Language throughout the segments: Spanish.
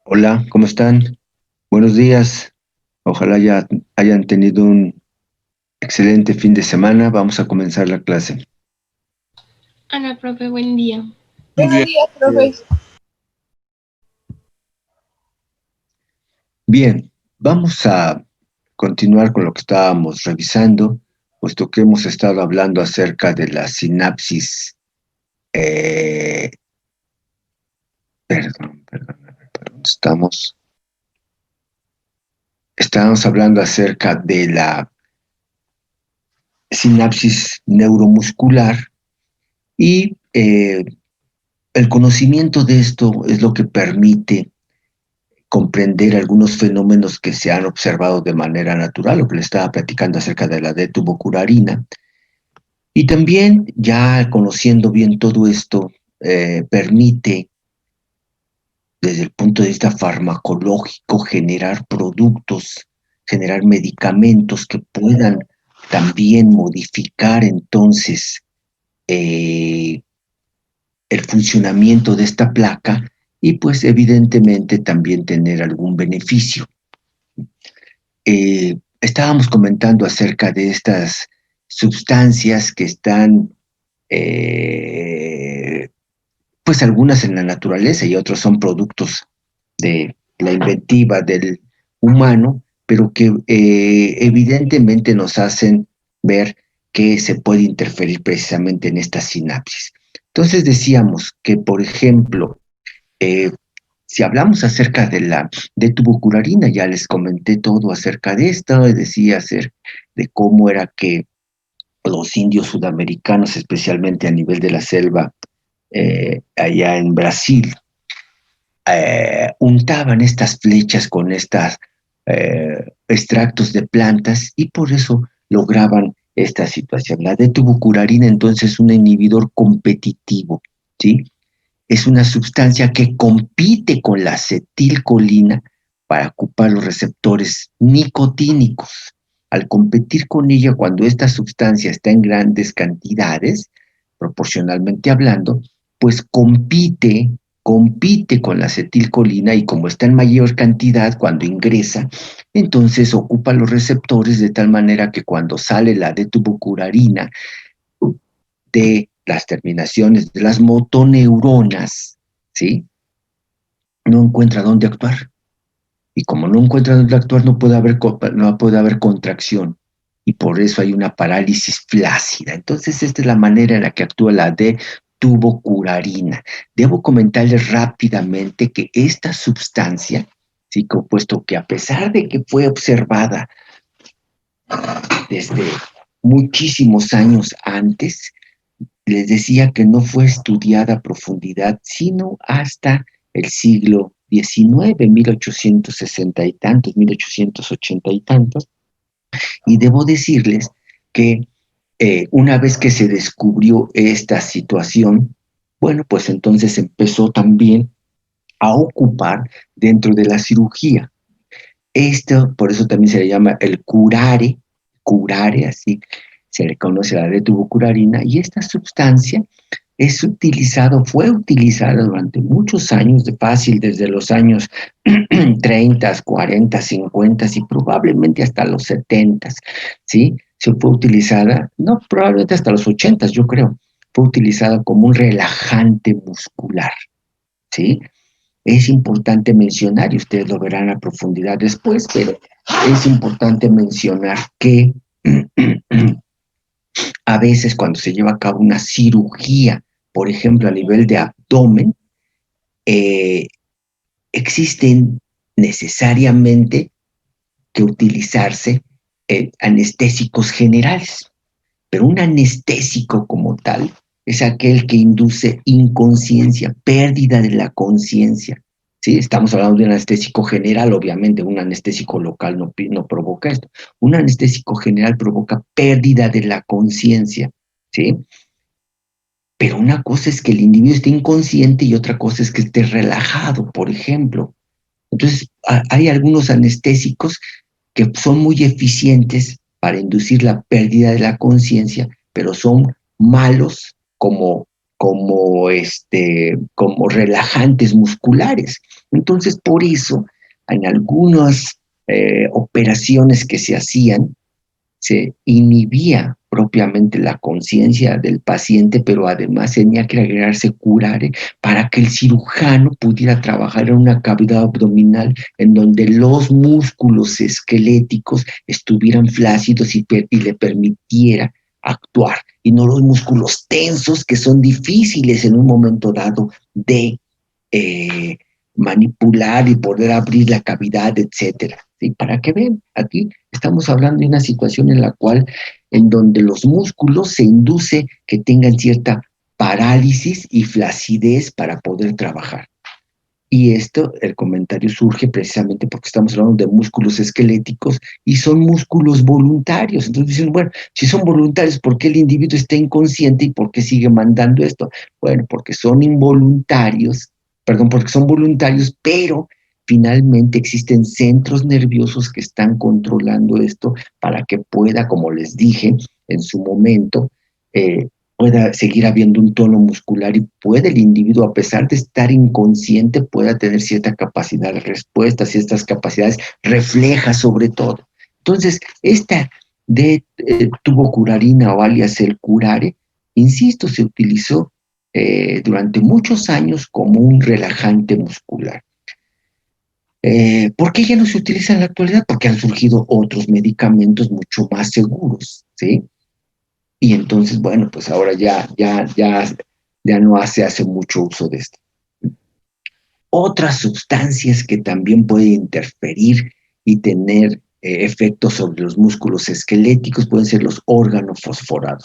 Hola, ¿cómo están? Buenos días. Ojalá ya hayan tenido un excelente fin de semana. Vamos a comenzar la clase. Hola, profe, buen día. Buenos Bien, días, profe. gracias. Bien, vamos a continuar con lo que estábamos revisando, puesto que hemos estado hablando acerca de la sinapsis. eh, perdón, ¿dónde estamos? Estábamos hablando acerca de la sinapsis neuromuscular y el conocimiento de esto es lo que permite comprender algunos fenómenos que se han observado de manera natural, lo que le estaba platicando acerca de la detubocurarina. Y también, ya conociendo bien todo esto, permite, desde el punto de vista farmacológico, generar productos, generar medicamentos que puedan también modificar entonces eh, el funcionamiento de esta placa y pues evidentemente también tener algún beneficio. Estábamos comentando acerca de estas sustancias que están, eh, pues algunas en la naturaleza y otros son productos de la inventiva del humano, pero que evidentemente nos hacen ver que se puede interferir precisamente en esta sinapsis. Entonces decíamos que, por ejemplo, eh, si hablamos acerca de la de tubucurarina, ya les comenté todo acerca de esto, decía de cómo era que los indios sudamericanos, especialmente a nivel de la selva, allá en Brasil, untaban estas flechas con estos extractos de plantas y por eso lograban esta situación. La de tubucurarina entonces es un inhibidor competitivo, ¿sí? Es una sustancia que compite con la acetilcolina para ocupar los receptores nicotínicos. Al competir con ella, cuando esta sustancia está en grandes cantidades, proporcionalmente hablando, pues compite con la acetilcolina y como está en mayor cantidad cuando ingresa, entonces ocupa los receptores de tal manera que cuando sale la detubocurarina de las terminaciones de las motoneuronas, ¿sí? No encuentra dónde actuar. Y como no encuentra dónde actuar, no puede haber contracción. Y por eso hay una parálisis flácida. Entonces, esta es la manera en la que actúa la de tubocurarina. Debo comentarles rápidamente que esta sustancia, sí, puesto que a pesar de que fue observada desde muchísimos años antes, les decía que no fue estudiada a profundidad, sino hasta el siglo XIX, 1860 y tantos, 1880 y tantos. Y debo decirles que una vez que se descubrió esta situación, bueno, pues entonces empezó también a ocupar dentro de la cirugía. Esto, por eso también se le llama el curare, así se le conoce la retubucurarina, y esta sustancia fue utilizada durante muchos años, de fácil, desde los años 30, 40, 50 y probablemente hasta los 70, ¿sí? Se fue utilizada, no, probablemente hasta los 80, yo creo, fue utilizada como un relajante muscular, ¿sí? Es importante mencionar, y ustedes lo verán a profundidad después, pero es importante mencionar que a veces cuando se lleva a cabo una cirugía, por ejemplo, a nivel de abdomen, eh, existen necesariamente que utilizarse anestésicos generales, pero un anestésico como tal es aquel que induce inconsciencia, pérdida de la conciencia. ¿Sí? Estamos hablando de un anestésico general, obviamente un anestésico local no provoca esto. Un anestésico general provoca pérdida de la conciencia, ¿sí? Pero una cosa es que el individuo esté inconsciente y otra cosa es que esté relajado, por ejemplo. Entonces, hay algunos anestésicos que son muy eficientes para inducir la pérdida de la conciencia, pero son malos como como relajantes musculares. Entonces, por eso, en algunas operaciones que se hacían, se inhibía propiamente la conciencia del paciente, pero además tenía que agregarse curare para que el cirujano pudiera trabajar en una cavidad abdominal en donde los músculos esqueléticos estuvieran flácidos y le permitiera actuar, y no los músculos tensos que son difíciles en un momento dado de manipular y poder abrir la cavidad, etcétera. ¿Sí? Para que vean, aquí estamos hablando de una situación en donde los músculos se induce que tengan cierta parálisis y flacidez para poder trabajar. Y el comentario surge precisamente porque estamos hablando de músculos esqueléticos y son músculos voluntarios. Entonces dicen, bueno, si son voluntarios, ¿por qué el individuo está inconsciente y por qué sigue mandando esto? Bueno, porque son involuntarios, perdón, porque son voluntarios, pero finalmente existen centros nerviosos que están controlando esto para que pueda, como les dije en su momento, pueda seguir habiendo un tono muscular y puede el individuo, a pesar de estar inconsciente, pueda tener cierta capacidad de respuesta, ciertas capacidades, refleja sobre todo. Entonces, esta de tubocurarina o alias el curare, insisto, se utilizó durante muchos años como un relajante muscular. ¿Por qué ya no se utiliza en la actualidad? Porque han surgido otros medicamentos mucho más seguros, ¿sí? Y entonces, bueno, pues ahora ya no se hace mucho uso de esto. Otras sustancias que también pueden interferir y tener efectos sobre los músculos esqueléticos pueden ser los órganos fosforados.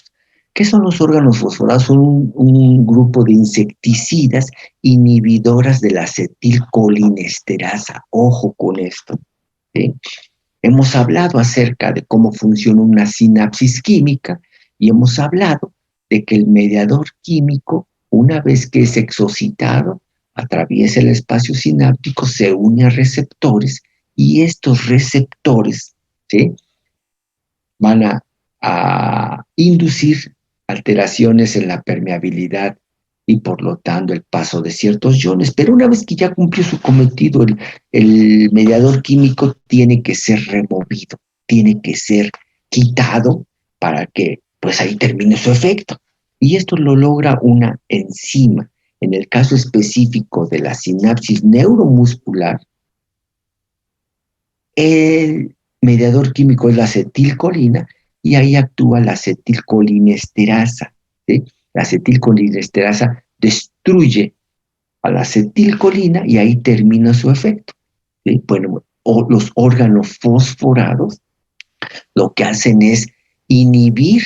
¿Qué son los órganos fosforados? Son un grupo de insecticidas inhibidoras de la acetilcolinesterasa. Ojo con esto, ¿sí? Hemos hablado acerca de cómo funciona una sinapsis química y hemos hablado de que el mediador químico, una vez que es exocitado, atraviesa el espacio sináptico, se une a receptores y estos receptores, ¿sí?, van a inducir alteraciones en la permeabilidad y por lo tanto el paso de ciertos iones. Pero una vez que ya cumplió su cometido, el mediador químico tiene que ser removido, tiene que ser quitado para que pues ahí termine su efecto. Y esto lo logra una enzima. En el caso específico de la sinapsis neuromuscular, el mediador químico es la acetilcolina y ahí actúa la acetilcolinesterasa, ¿sí? La acetilcolinesterasa destruye a la acetilcolina y ahí termina su efecto, ¿sí? Bueno, los órganos fosforados lo que hacen es inhibir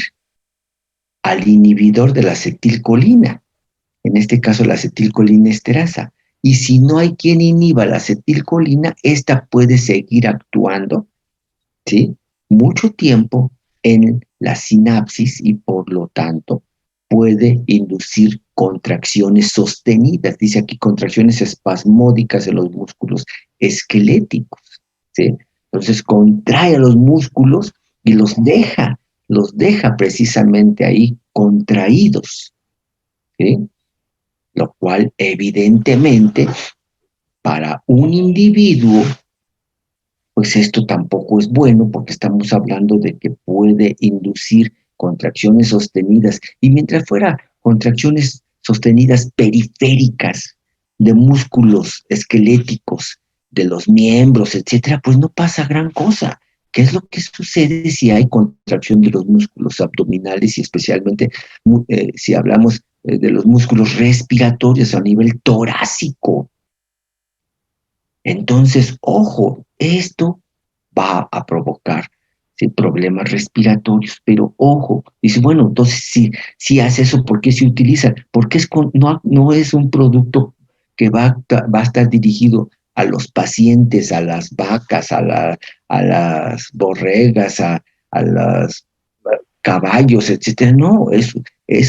al inhibidor de la acetilcolina, en este caso la acetilcolinesterasa. Y si no hay quien inhiba la acetilcolina, esta puede seguir actuando, ¿sí?, mucho tiempo en la sinapsis y por lo tanto puede inducir contracciones sostenidas. Dice aquí contracciones espasmódicas de los músculos esqueléticos, ¿sí? Entonces contrae a los músculos y los deja precisamente ahí contraídos, ¿sí? Lo cual evidentemente para un individuo, pues esto tampoco es bueno porque estamos hablando de que puede inducir contracciones sostenidas. Y mientras fuera contracciones sostenidas periféricas de músculos esqueléticos, de los miembros, etcétera, pues no pasa gran cosa. ¿Qué es lo que sucede si hay contracción de los músculos abdominales y especialmente si hablamos de los músculos respiratorios a nivel torácico? Entonces, ojo, esto va a provocar, ¿sí?, problemas respiratorios, pero ojo, dice, bueno, entonces si hace eso, ¿por qué se utiliza? Porque no es un producto que va a estar dirigido a los pacientes, a las vacas, a las borregas, a los caballos, etcétera. No, es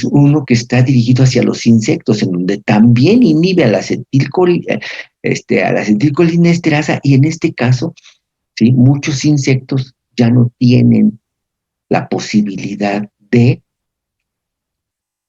uno que está dirigido hacia los insectos, en donde también inhibe a la acetilcolinesterasa y en este caso, ¿sí?, muchos insectos ya no tienen la posibilidad de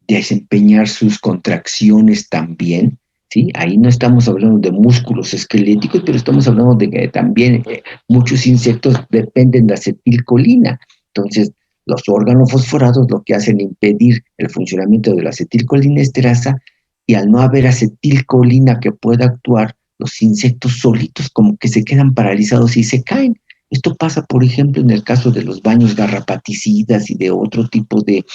desempeñar sus contracciones también, ¿sí? Ahí no estamos hablando de músculos esqueléticos, pero estamos hablando de que también muchos insectos dependen de acetilcolina. Entonces, los órganos fosforados lo que hacen es impedir el funcionamiento de la acetilcolinesterasa, y al no haber acetilcolina que pueda actuar, los insectos solitos como que se quedan paralizados y se caen. Esto pasa, por ejemplo, en el caso de los baños garrapaticidas y de otro tipo de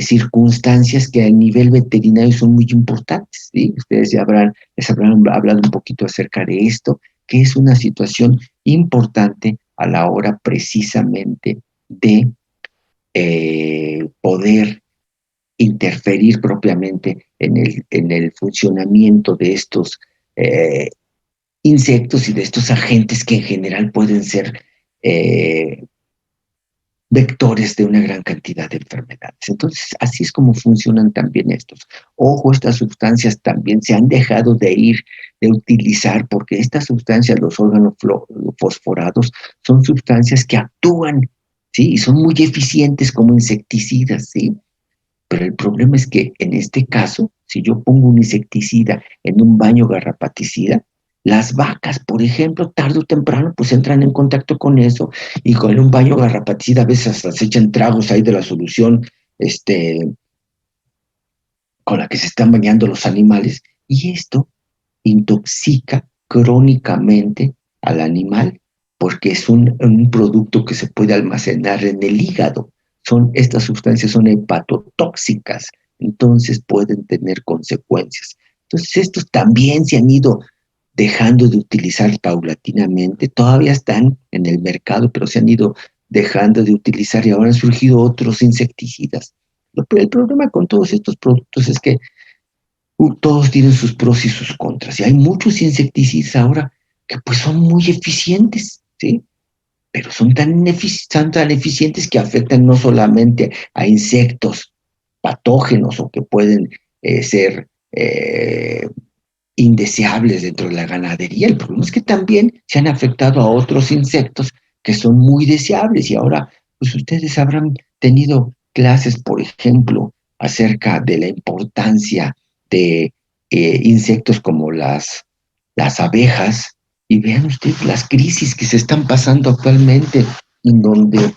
circunstancias que a nivel veterinario son muy importantes, ¿sí? Ustedes ya les habrán hablado un poquito acerca de esto, que es una situación importante a la hora precisamente de poder interferir propiamente en el funcionamiento de estos insectos y de estos agentes que en general pueden ser vectores de una gran cantidad de enfermedades. Entonces, así es como funcionan también estos. Ojo, estas sustancias también se han dejado de utilizar, porque estas sustancias, los órganos fosforados, son sustancias que actúan, ¿sí? Y son muy eficientes como insecticidas, ¿sí? Pero el problema es que en este caso, si yo pongo un insecticida en un baño garrapaticida, las vacas, por ejemplo, tarde o temprano, pues entran en contacto con eso, y con un baño garrapaticida a veces hasta se echan tragos ahí de la solución con la que se están bañando los animales, y esto intoxica crónicamente al animal, porque es un producto que se puede almacenar en el hígado. Estas sustancias son hepatotóxicas, entonces pueden tener consecuencias. Entonces estos también se han ido dejando de utilizar paulatinamente, todavía están en el mercado, pero se han ido dejando de utilizar, y ahora han surgido otros insecticidas. El problema con todos estos productos es que todos tienen sus pros y sus contras. Y hay muchos insecticidas ahora que pues son muy eficientes, ¿sí? Pero son tan eficientes que afectan no solamente a insectos patógenos o que pueden ser indeseables dentro de la ganadería. El problema es que también se han afectado a otros insectos que son muy deseables, y ahora pues ustedes habrán tenido clases, por ejemplo, acerca de la importancia de insectos como las abejas, y vean ustedes las crisis que se están pasando actualmente, en donde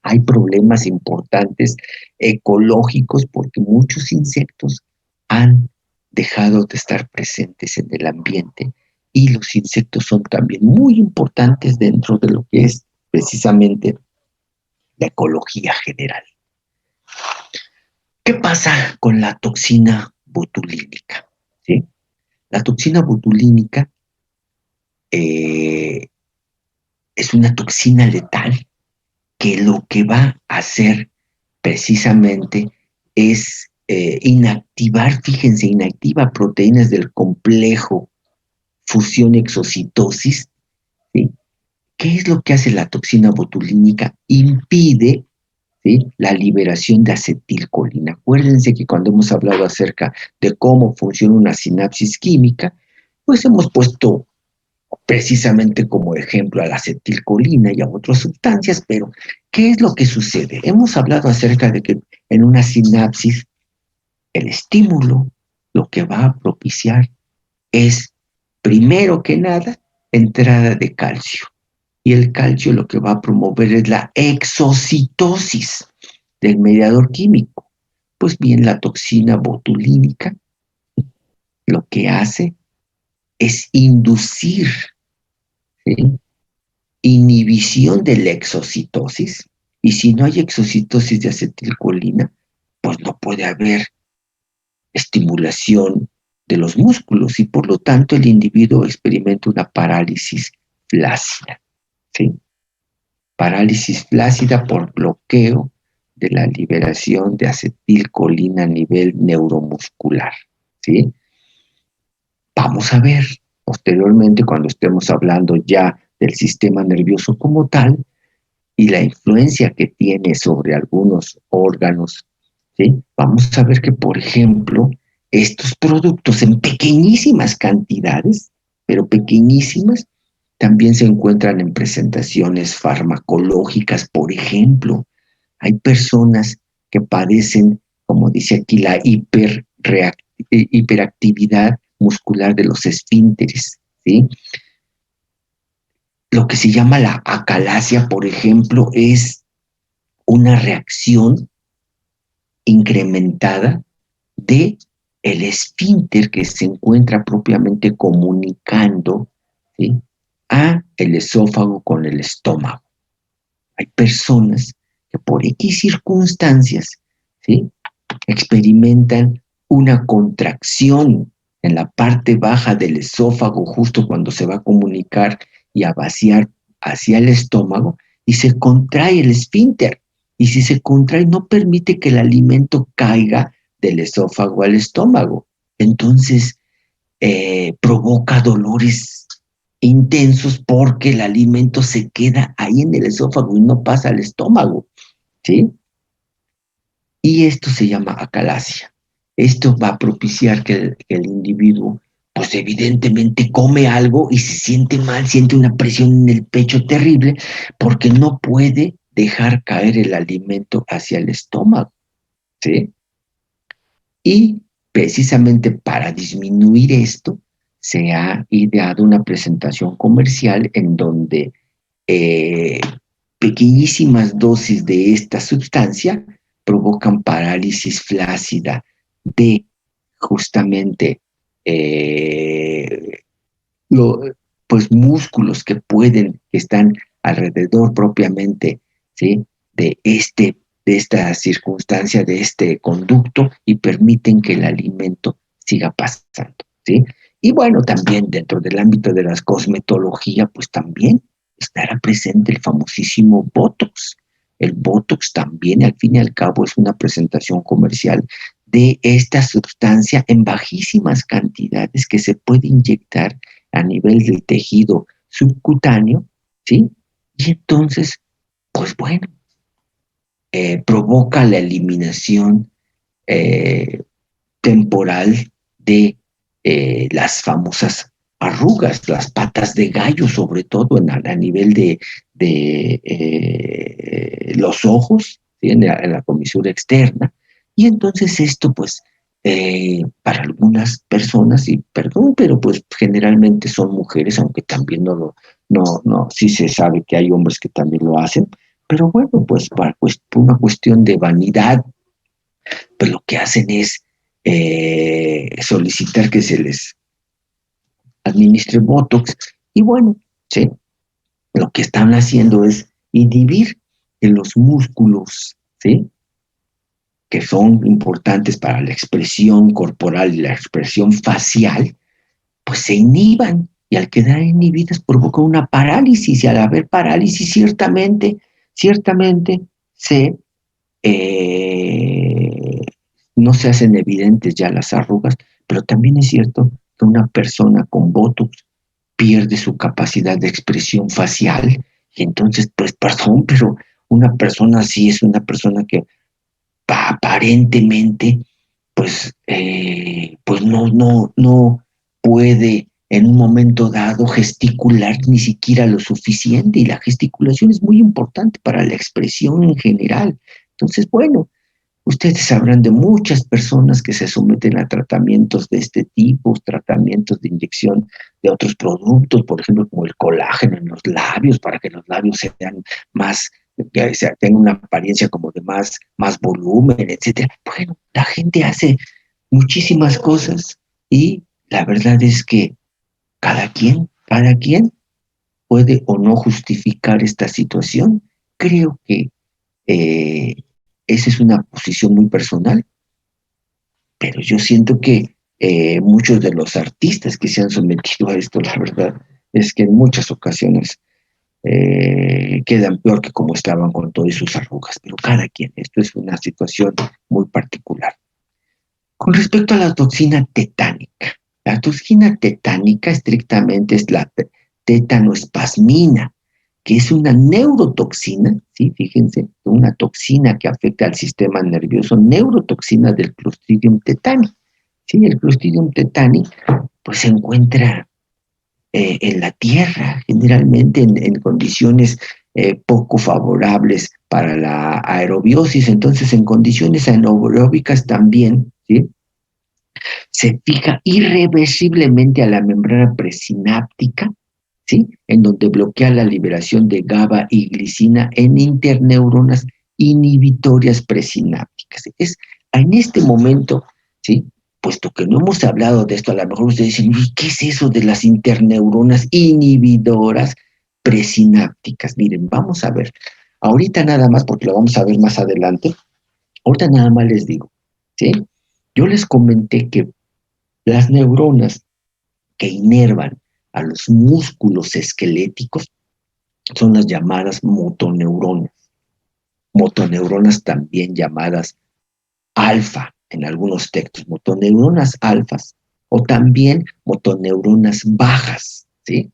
hay problemas importantes ecológicos porque muchos insectos han dejado de estar presentes en el ambiente, y los insectos son también muy importantes dentro de lo que es precisamente la ecología general. ¿Qué pasa con la toxina botulínica? ¿Sí? La toxina botulínica es una toxina letal que lo que va a hacer precisamente es inactivar, fíjense, inactiva proteínas del complejo fusión exocitosis, ¿sí? ¿Qué es lo que hace la toxina botulínica? Impide, ¿sí?, la liberación de acetilcolina. Acuérdense que cuando hemos hablado acerca de cómo funciona una sinapsis química, pues hemos puesto precisamente como ejemplo a la acetilcolina y a otras sustancias, pero ¿qué es lo que sucede? Hemos hablado acerca de que en una sinapsis el estímulo lo que va a propiciar es, primero que nada, entrada de calcio. Y el calcio lo que va a promover es la exocitosis del mediador químico. Pues bien, la toxina botulínica lo que hace es inducir, ¿sí?, inhibición de la exocitosis, y si no hay exocitosis de acetilcolina, pues no puede haber estimulación de los músculos, y por lo tanto el individuo experimenta una parálisis flácida, ¿sí? Parálisis flácida por bloqueo de la liberación de acetilcolina a nivel neuromuscular, ¿sí? Vamos a ver posteriormente, cuando estemos hablando ya del sistema nervioso como tal y la influencia que tiene sobre algunos órganos, ¿sí? Vamos a ver que, por ejemplo, estos productos en pequeñísimas cantidades, pero pequeñísimas, también se encuentran en presentaciones farmacológicas. Por ejemplo, hay personas que padecen como dice aquí, la hiperactividad muscular de los esfínteres, ¿sí? Lo que se llama la acalasia, por ejemplo, es una reacción incrementada de el esfínter que se encuentra propiamente comunicando, ¿sí?, a el esófago con el estómago. Hay personas que por X circunstancias, ¿sí?, experimentan una contracción en la parte baja del esófago justo cuando se va a comunicar y a vaciar hacia el estómago, y se contrae el esfínter. Y si se contrae, no permite que el alimento caiga del esófago al estómago. Entonces, provoca dolores intensos porque el alimento se queda ahí en el esófago y no pasa al estómago, ¿sí? Y esto se llama acalasia. Esto va a propiciar que el individuo, pues evidentemente come algo y se siente mal, siente una presión en el pecho terrible porque no puede dejar caer el alimento hacia el estómago, ¿sí? Y precisamente para disminuir esto, se ha ideado una presentación comercial en donde eh, pequeñísimas dosis de esta sustancia provocan parálisis flácida de justamente eh, lo, pues músculos que están alrededor propiamente, ¿sí?, de esta circunstancia, de este conducto, y permiten que el alimento siga pasando, ¿sí? Y bueno, también dentro del ámbito de la cosmetología, pues también estará presente el famosísimo Botox. El Botox también, al fin y al cabo, es una presentación comercial de esta sustancia en bajísimas cantidades que se puede inyectar a nivel del tejido subcutáneo, ¿sí? Y entonces, pues bueno, provoca la eliminación eh, temporal de las famosas arrugas, las patas de gallo, sobre todo a nivel de los ojos, ¿sí?, en la comisura externa. Y entonces esto, pues, para algunas personas, y perdón, pero pues generalmente son mujeres, aunque también sí se sabe que hay hombres que también lo hacen, pero bueno, pues por una cuestión de vanidad, pues lo que hacen es solicitar que se les administre Botox. Y bueno, ¿sí?, lo que están haciendo es inhibir que los músculos, ¿sí?, que son importantes para la expresión corporal y la expresión facial, pues se inhiban, y al quedar inhibidas provoca una parálisis, y al haber parálisis ciertamente se eh, no se hacen evidentes ya las arrugas, pero también es cierto que una persona con Botox pierde su capacidad de expresión facial, y entonces, pues perdón, pero una persona así es una persona que aparentemente, pues no puede en un momento dado gesticular ni siquiera lo suficiente, y la gesticulación es muy importante para la expresión en general. Entonces, bueno, ustedes sabrán de muchas personas que se someten a tratamientos de este tipo, tratamientos de inyección de otros productos, por ejemplo, como el colágeno en los labios, para que los labios sean más, que tengan una apariencia como de más volumen, etcétera. Bueno, la gente hace muchísimas cosas, y la verdad es que cada quien puede o no justificar esta situación. Creo que eh, esa es una posición muy personal, pero yo siento que muchos de los artistas que se han sometido a esto, la verdad es que en muchas ocasiones quedan peor que como estaban con todas sus arrugas, pero cada quien, esto es una situación muy particular. Con respecto a la toxina tetánica, la toxina tetánica estrictamente es la tetanoespasmina, que es una neurotoxina, ¿sí? Fíjense, una toxina que afecta al sistema nervioso, neurotoxina del Clostridium tetani. ¿Sí? El Clostridium tetani pues se encuentra en la tierra, generalmente en condiciones poco favorables para la aerobiosis. Entonces, en condiciones anaeróbicas también, ¿sí?, se fija irreversiblemente a la membrana presináptica, ¿sí?, en donde bloquea la liberación de GABA y glicina en interneuronas inhibitorias presinápticas. Es en este momento, ¿sí?, puesto que no hemos hablado de esto, a lo mejor ustedes dicen, ¿y qué es eso de las interneuronas inhibidoras presinápticas? Miren, vamos a ver. Ahorita nada más, porque lo vamos a ver más adelante, ahorita nada más les digo, ¿sí? Yo les comenté que las neuronas que inervan a los músculos esqueléticos son las llamadas motoneuronas. Motoneuronas también llamadas alfa en algunos textos, motoneuronas alfas o también motoneuronas bajas, ¿sí?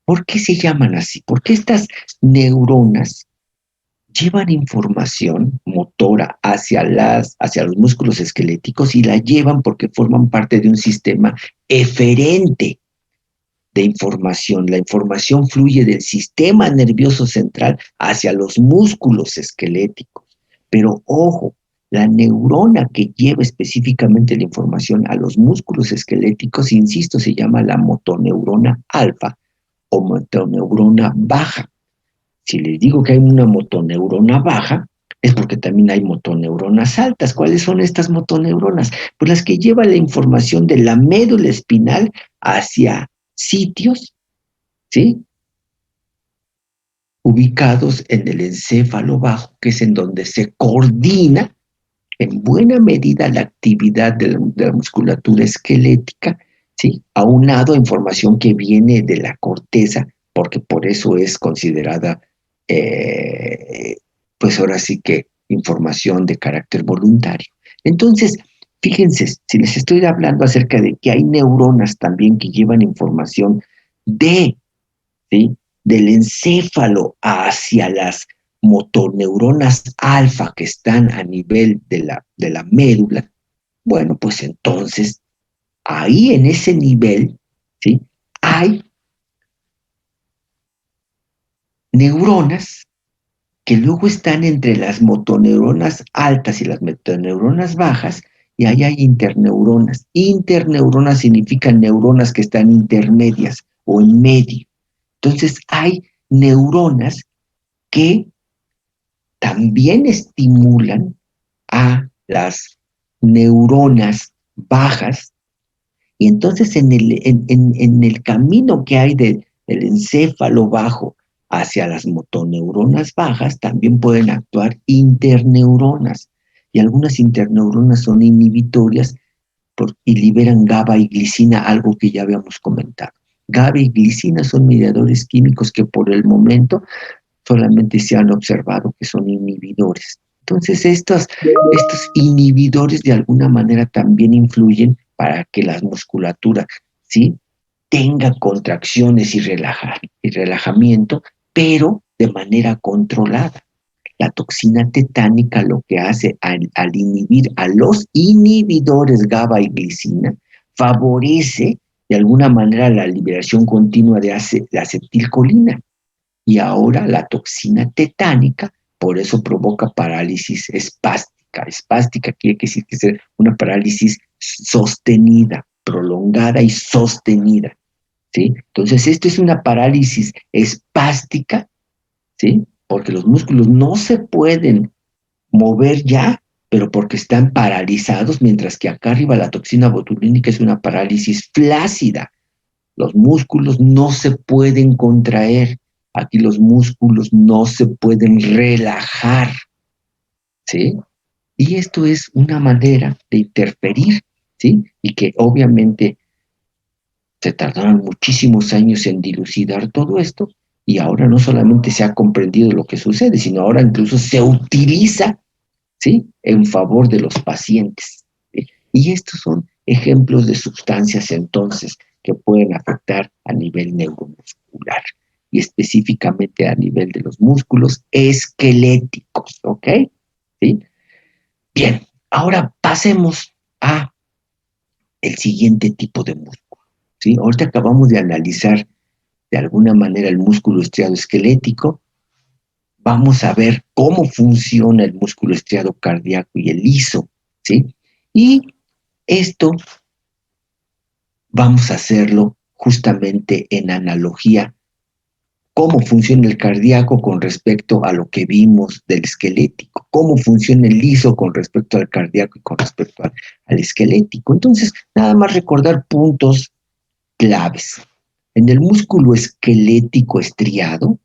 ¿Por qué se llaman así? Porque estas neuronas llevan información motora hacia los músculos esqueléticos y la llevan porque forman parte de un sistema eferente de información. La información fluye del sistema nervioso central hacia los músculos esqueléticos. Pero ojo, la neurona que lleva específicamente la información a los músculos esqueléticos, insisto, se llama la motoneurona alfa o motoneurona baja. Si les digo que hay una motoneurona baja, es porque también hay motoneuronas altas. ¿Cuáles son estas motoneuronas? Pues las que llevan la información de la médula espinal hacia sitios, ¿sí?, ubicados en el encéfalo bajo, que es en donde se coordina en buena medida la actividad de la musculatura esquelética, ¿sí?, aunado a información que viene de la corteza, porque por eso es considerada, pues ahora sí que información de carácter voluntario. Entonces, fíjense, si les estoy hablando acerca de que hay neuronas también que llevan información ¿sí?, del encéfalo hacia las motoneuronas alfa que están a nivel de la médula, bueno, pues entonces ahí en ese nivel, ¿sí?, hay neuronas que luego están entre las motoneuronas altas y las motoneuronas bajas, y ahí hay interneuronas. Interneuronas significan neuronas que están intermedias o en medio. Entonces hay neuronas que también estimulan a las neuronas bajas, y entonces en el camino que hay del encéfalo bajo hacia las motoneuronas bajas también pueden actuar interneuronas, y algunas interneuronas son inhibitorias y liberan GABA y glicina, algo que ya habíamos comentado. GABA y glicina son mediadores químicos que por el momento solamente se han observado que son inhibidores. Entonces, estos inhibidores de alguna manera también influyen para que la musculatura, ¿sí?, tenga contracciones y relajamiento, pero de manera controlada. La toxina tetánica lo que hace al inhibir a los inhibidores GABA y glicina, favorece de alguna manera la liberación continua de la acetilcolina. Y ahora la toxina tetánica, por eso provoca parálisis espástica. Espástica quiere decir que es una parálisis sostenida, prolongada y sostenida, ¿sí? Entonces, esto es una parálisis espástica, ¿sí?, porque los músculos no se pueden mover ya, pero porque están paralizados, mientras que acá arriba la toxina botulínica es una parálisis flácida. Los músculos no se pueden contraer. Aquí los músculos no se pueden relajar, ¿sí? Y esto es una manera de interferir, ¿sí? Y que obviamente se tardaron muchísimos años en dilucidar todo esto, y ahora no solamente se ha comprendido lo que sucede, sino ahora incluso se utiliza, ¿sí?, en favor de los pacientes, ¿sí? Y estos son ejemplos de sustancias entonces que pueden afectar a nivel neuromuscular y específicamente a nivel de los músculos esqueléticos, ¿ok? ¿Sí? Bien, ahora pasemos a el siguiente tipo de músculo, ¿sí? Ahorita acabamos de analizar de alguna manera el músculo estriado esquelético. vamos a ver cómo funciona el músculo estriado cardíaco y el liso, ¿sí? Y esto vamos a hacerlo justamente en analogía, cómo funciona el cardíaco con respecto a lo que vimos del esquelético, cómo funciona el liso con respecto al cardíaco y con respecto al esquelético. Entonces, nada más recordar puntos claves. En el músculo esquelético estriado,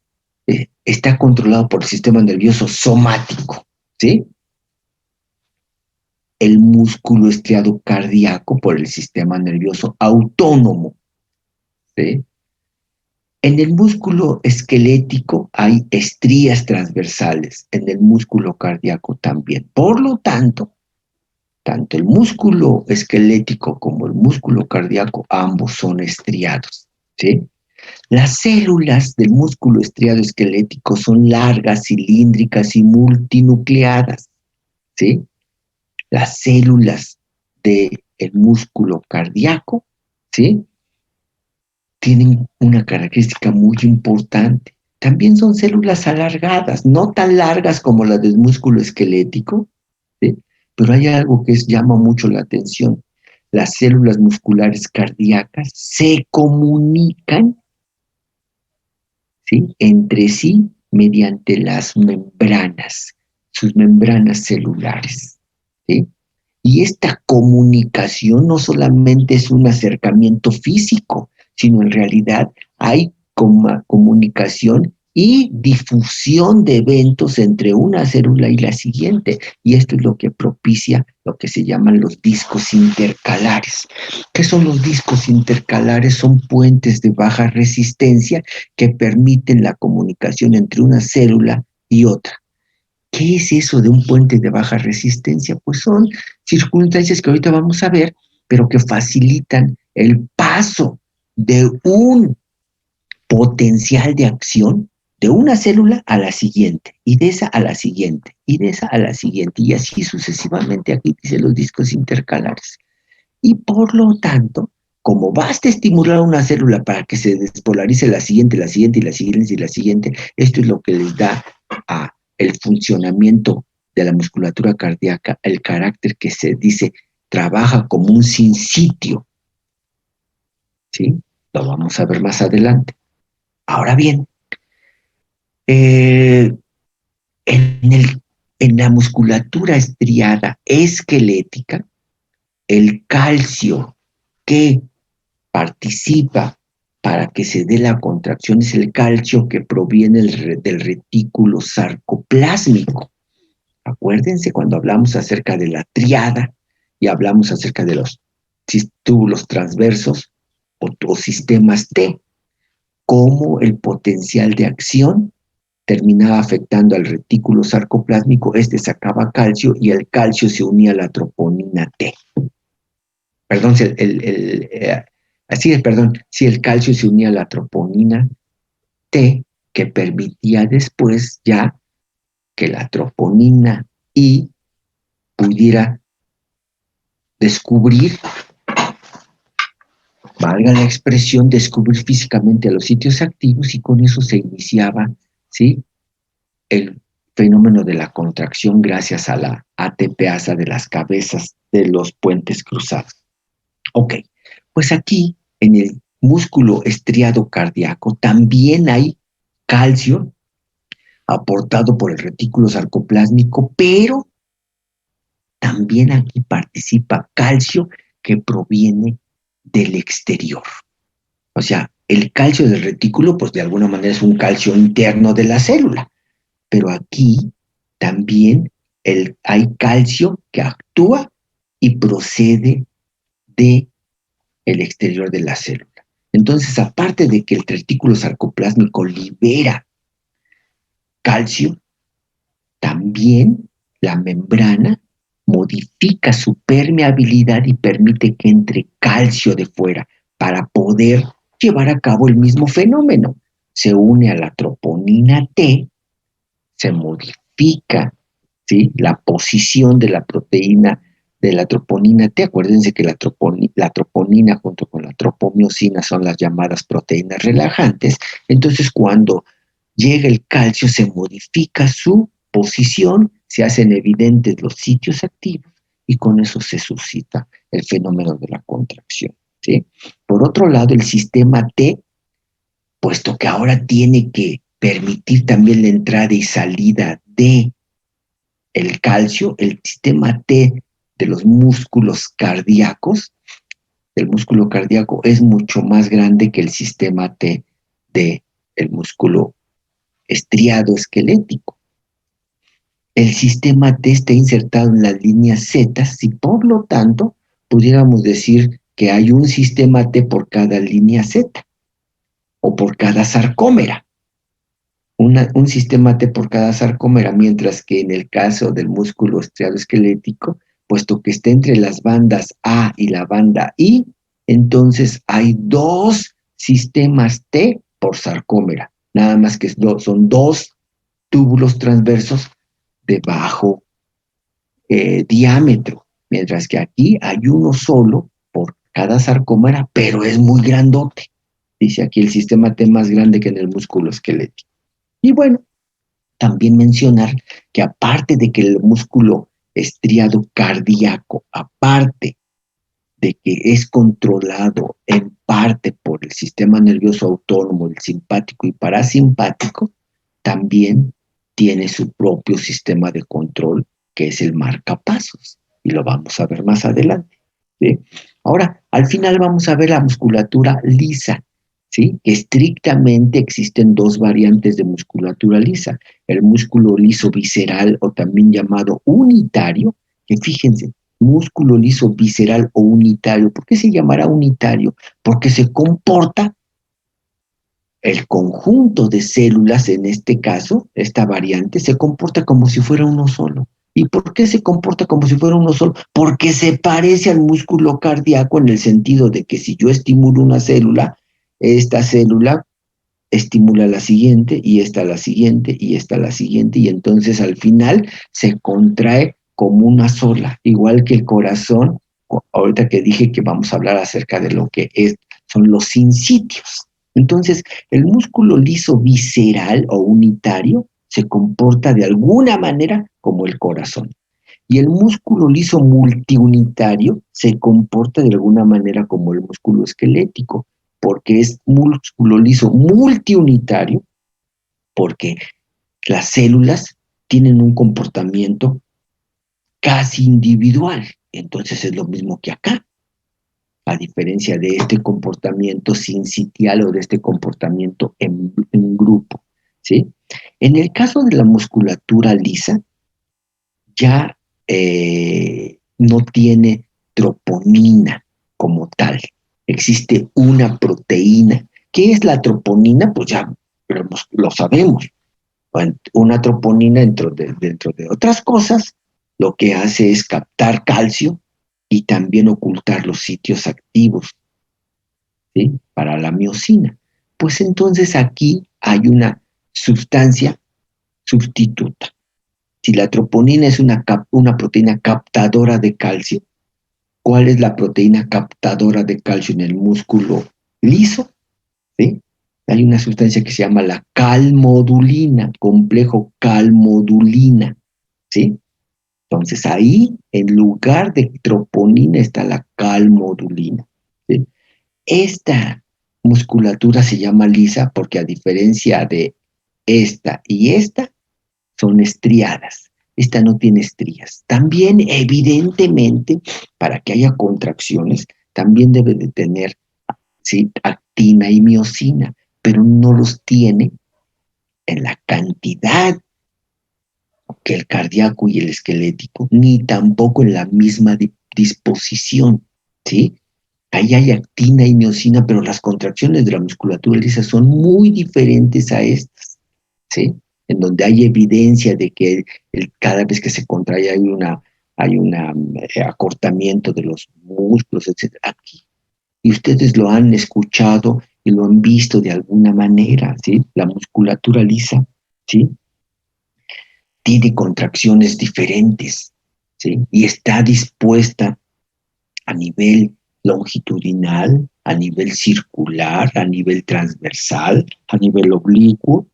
está controlado por el sistema nervioso somático, ¿sí? El músculo estriado cardíaco por el sistema nervioso autónomo, ¿sí? En el músculo esquelético hay estrías transversales, en el músculo cardíaco también. Por lo tanto, tanto el músculo esquelético como el músculo cardíaco, ambos son estriados, ¿sí? Las células del músculo estriado esquelético son largas, cilíndricas y multinucleadas, ¿sí? Las células del músculo cardíaco, ¿sí? Tienen una característica muy importante. También son células alargadas, no tan largas como las del músculo esquelético, ¿sí? Pero hay algo que llama mucho la atención. Las células musculares cardíacas se comunican, ¿sí?, entre sí mediante las membranas, sus membranas celulares, ¿sí? Y esta comunicación no solamente es un acercamiento físico, sino en realidad hay comunicación y difusión de eventos entre una célula y la siguiente. Y esto es lo que propicia lo que se llaman los discos intercalares. ¿Qué son los discos intercalares? Son puentes de baja resistencia que permiten la comunicación entre una célula y otra. ¿Qué es eso de un puente de baja resistencia? Pues son circunstancias que ahorita vamos a ver, pero que facilitan el paso de un potencial de acción de una célula a la siguiente, y de esa a la siguiente, y de esa a la siguiente, y así sucesivamente. Aquí dice los discos intercalares. Y por lo tanto, como basta estimular una célula para que se despolarice la siguiente, la siguiente, y la siguiente, y la siguiente, esto es lo que les da a el funcionamiento de la musculatura cardíaca, el carácter que se dice trabaja como un sinsitio, ¿sí? Lo vamos a ver más adelante. Ahora bien, en, en la musculatura estriada esquelética, el calcio que participa para que se dé la contracción es el calcio que proviene del retículo sarcoplásmico. Acuérdense cuando hablamos acerca de la triada y hablamos acerca de los túbulos transversos o sistemas T, cómo el potencial de acción terminaba afectando al retículo sarcoplásmico. Este sacaba calcio y el calcio se unía a la troponina T. Perdón, si el calcio se unía a la troponina T, que permitía después ya que la troponina I pudiera descubrir, valga la expresión, descubrir físicamente a los sitios activos, y con eso se iniciaba, ¿sí?, el fenómeno de la contracción gracias a la ATPasa de las cabezas de los puentes cruzados. Ok, pues aquí en el músculo estriado cardíaco también hay calcio aportado por el retículo sarcoplásmico, pero también aquí participa calcio que proviene del exterior. O sea, el calcio del retículo, pues de alguna manera es un calcio interno de la célula, pero aquí también hay calcio que actúa y procede del exterior de la célula. Entonces, aparte de que el retículo sarcoplásmico libera calcio, también la membrana modifica su permeabilidad y permite que entre calcio de fuera para poder llevar a cabo el mismo fenómeno. Se une a la troponina T, se modifica, ¿sí?, la posición de la proteína de la troponina T. Acuérdense que la troponina junto con la tropomiosina son las llamadas proteínas relajantes. Entonces, cuando llega el calcio, se modifica su posición, se hacen evidentes los sitios activos y con eso se suscita el fenómeno de la contracción, ¿sí? Por otro lado, el sistema T, puesto que ahora tiene que permitir también la entrada y salida de el calcio, el sistema T de los músculos cardíacos, el músculo cardíaco es mucho más grande que el sistema T del músculo estriado esquelético. El sistema T está insertado en las líneas Z, y por lo tanto pudiéramos decir que hay un sistema T por cada línea Z o por cada sarcómera. Un sistema T por cada sarcómera, mientras que en el caso del músculo estriado esquelético, puesto que está entre las bandas A y la banda I, entonces hay dos sistemas T por sarcómera, nada más que son dos túbulos transversos de bajo diámetro, mientras que aquí hay uno solo por cada sarcómera, pero es muy grandote. Dice aquí el sistema T más grande que en el músculo esquelético. Y bueno, también mencionar que aparte de que el músculo estriado cardíaco, aparte de que es controlado en parte por el sistema nervioso autónomo, el simpático y parasimpático, también tiene su propio sistema de control, que es el marcapasos, y lo vamos a ver más adelante, ¿sí? Ahora, al final vamos a ver la musculatura lisa, ¿sí? Que estrictamente existen dos variantes de musculatura lisa, el músculo liso visceral o también llamado unitario, que fíjense, músculo liso visceral o unitario. ¿Por qué se llamará unitario? Porque se comporta el conjunto de células, en este caso, esta variante, se comporta como si fuera uno solo. ¿Y por qué se comporta como si fuera uno solo? Porque se parece al músculo cardíaco en el sentido de que si yo estimulo una célula, esta célula estimula la siguiente, y esta la siguiente, y esta la siguiente, y entonces al final se contrae como una sola, igual que el corazón, ahorita que dije que vamos a hablar acerca de lo que son los sincitios. Entonces, el músculo liso visceral o unitario se comporta de alguna manera como el corazón. Y el músculo liso multiunitario se comporta de alguna manera como el músculo esquelético, porque es músculo liso multiunitario, porque las células tienen un comportamiento casi individual. Entonces es lo mismo que acá, a diferencia de este comportamiento sincitial o de este comportamiento en grupo, ¿sí? En el caso de la musculatura lisa, ya no tiene troponina como tal. Existe una proteína. ¿Qué es la troponina? Pues ya lo sabemos. Una troponina dentro de otras cosas, lo que hace es captar calcio y también ocultar los sitios activos, ¿sí? Para la miosina. Pues entonces aquí hay una sustancia sustituta. Si la troponina es una proteína captadora de calcio, ¿cuál es la proteína captadora de calcio en el músculo liso? ¿Sí? Hay una sustancia que se llama la calmodulina, complejo calmodulina, ¿sí? Entonces ahí, en lugar de troponina, está la calmodulina, ¿sí? Esta musculatura se llama lisa porque, a diferencia de esta y esta, son estriadas. Esta no tiene estrías. También, evidentemente, para que haya contracciones, también debe de tener, ¿sí?, actina y miosina, pero no los tiene en la cantidad que el cardíaco y el esquelético, ni tampoco en la misma disposición, ¿sí? Ahí hay actina y miosina, pero las contracciones de la musculatura lisa son muy diferentes a estas, ¿sí? En donde hay evidencia de que cada vez que se contrae hay una acortamiento de los músculos, etc. Aquí. Y ustedes lo han escuchado y lo han visto de alguna manera, ¿sí? La musculatura lisa, ¿sí?, tiene contracciones diferentes, ¿sí? Y está dispuesta a nivel longitudinal, a nivel circular, a nivel transversal, a nivel oblicuo,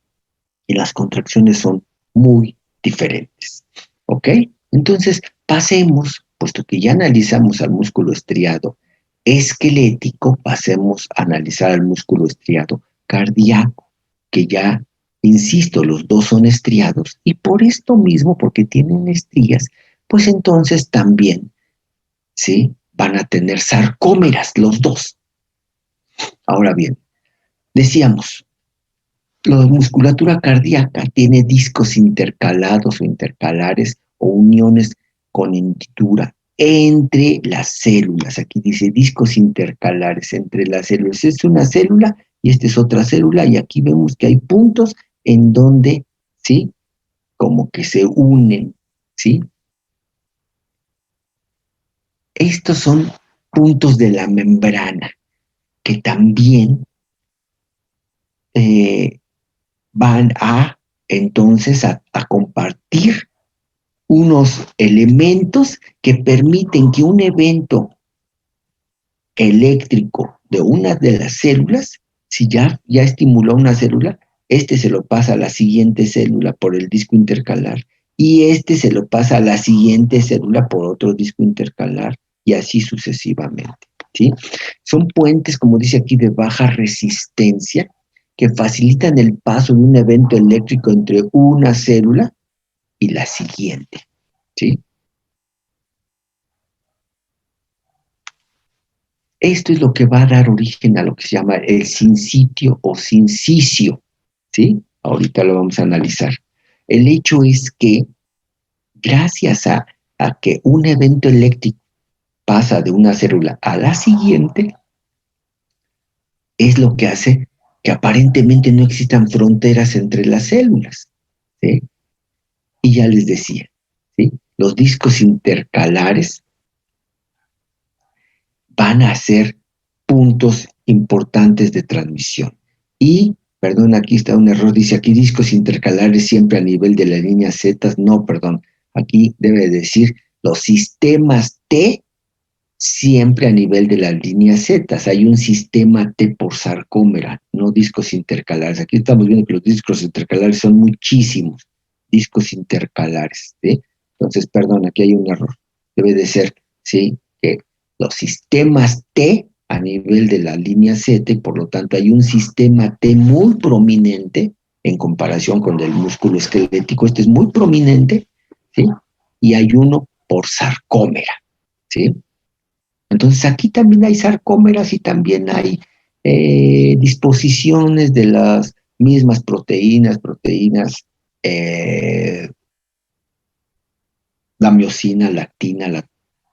y las contracciones son muy diferentes. ¿Ok? Entonces, pasemos, puesto que ya analizamos al músculo estriado esquelético, pasemos a analizar al músculo estriado cardíaco, que ya, insisto, los dos son estriados, y por esto mismo, porque tienen estrías, pues entonces también, ¿sí? Van a tener sarcómeras los dos. Ahora bien, decíamos, la musculatura cardíaca tiene discos intercalados o intercalares o uniones con hendidura entre las células. Aquí dice discos intercalares entre las células. Esta es una célula y esta es otra célula, y aquí vemos que hay puntos en donde, ¿sí? Como que se unen, ¿sí? Estos son puntos de la membrana que también van a entonces a compartir unos elementos que permiten que un evento eléctrico de una de las células, si ya estimuló una célula, este se lo pasa a la siguiente célula por el disco intercalar, y este se lo pasa a la siguiente célula por otro disco intercalar, y así sucesivamente, ¿sí? Son puentes, como dice aquí, de baja resistencia, que facilitan el paso de un evento eléctrico entre una célula y la siguiente, ¿sí? Esto es lo que va a dar origen a lo que se llama el sincitio o sincicio, ¿sí? Ahorita lo vamos a analizar. El hecho es que gracias a que un evento eléctrico pasa de una célula a la siguiente, es lo que hace que aparentemente no existan fronteras entre las células, ¿sí? Y ya les decía, ¿sí? Los discos intercalares van a ser puntos importantes de transmisión. Y, perdón, aquí está un error, dice aquí discos intercalares siempre a nivel de la línea Z. No, perdón, aquí debe decir los sistemas T siempre a nivel de las líneas Z. Hay un sistema T por sarcómera, no discos intercalares. Aquí estamos viendo que los discos intercalares son muchísimos discos intercalares, ¿sí? Entonces, perdón, aquí hay un error. Debe de ser, ¿sí? Que los sistemas T a nivel de la línea Z, y por lo tanto hay un sistema T muy prominente en comparación con el músculo esquelético. Este es muy prominente, ¿sí? Y hay uno por sarcómera, ¿sí? Entonces aquí también hay sarcómeras y también hay disposiciones de las mismas proteínas, eh, la miosina, la actina,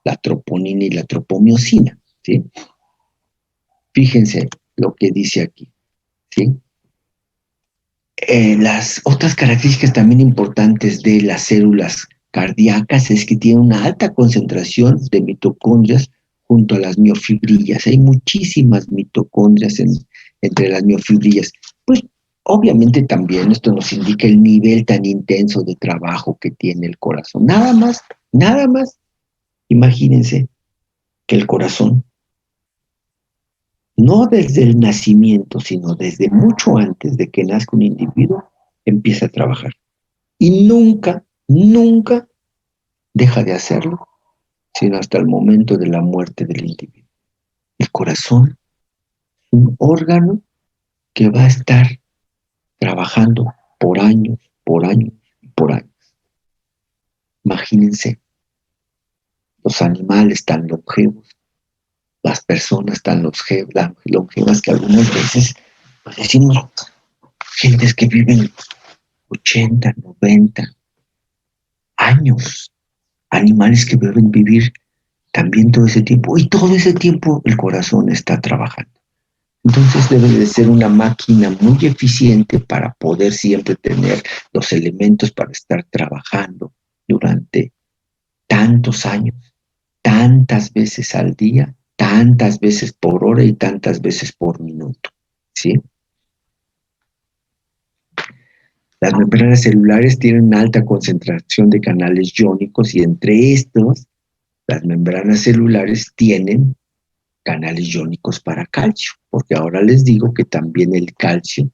la troponina y la tropomiosina, ¿sí? Fíjense lo que dice aquí, ¿sí? Las otras características también importantes de las células cardíacas es que tienen una alta concentración de mitocondrias junto a las miofibrillas. Hay muchísimas mitocondrias entre las miofibrillas. Pues obviamente también esto nos indica el nivel tan intenso de trabajo que tiene el corazón. Nada más, imagínense que el corazón, no desde el nacimiento, sino desde mucho antes de que nazca un individuo, empieza a trabajar. Y nunca deja de hacerlo, sino hasta el momento de la muerte del individuo. El corazón es un órgano que va a estar trabajando por años, por años y por años. Imagínense, los animales tan longevos, las personas tan longevas que algunas veces, pues decimos, gentes que viven 80, 90 años, animales que deben vivir también todo ese tiempo, y todo ese tiempo el corazón está trabajando. Entonces debe de ser una máquina muy eficiente para poder siempre tener los elementos para estar trabajando durante tantos años, tantas veces al día, tantas veces por hora y tantas veces por minuto, ¿sí? Las membranas celulares tienen una alta concentración de canales iónicos, y entre estos, las membranas celulares tienen canales iónicos para calcio, porque ahora les digo que también el calcio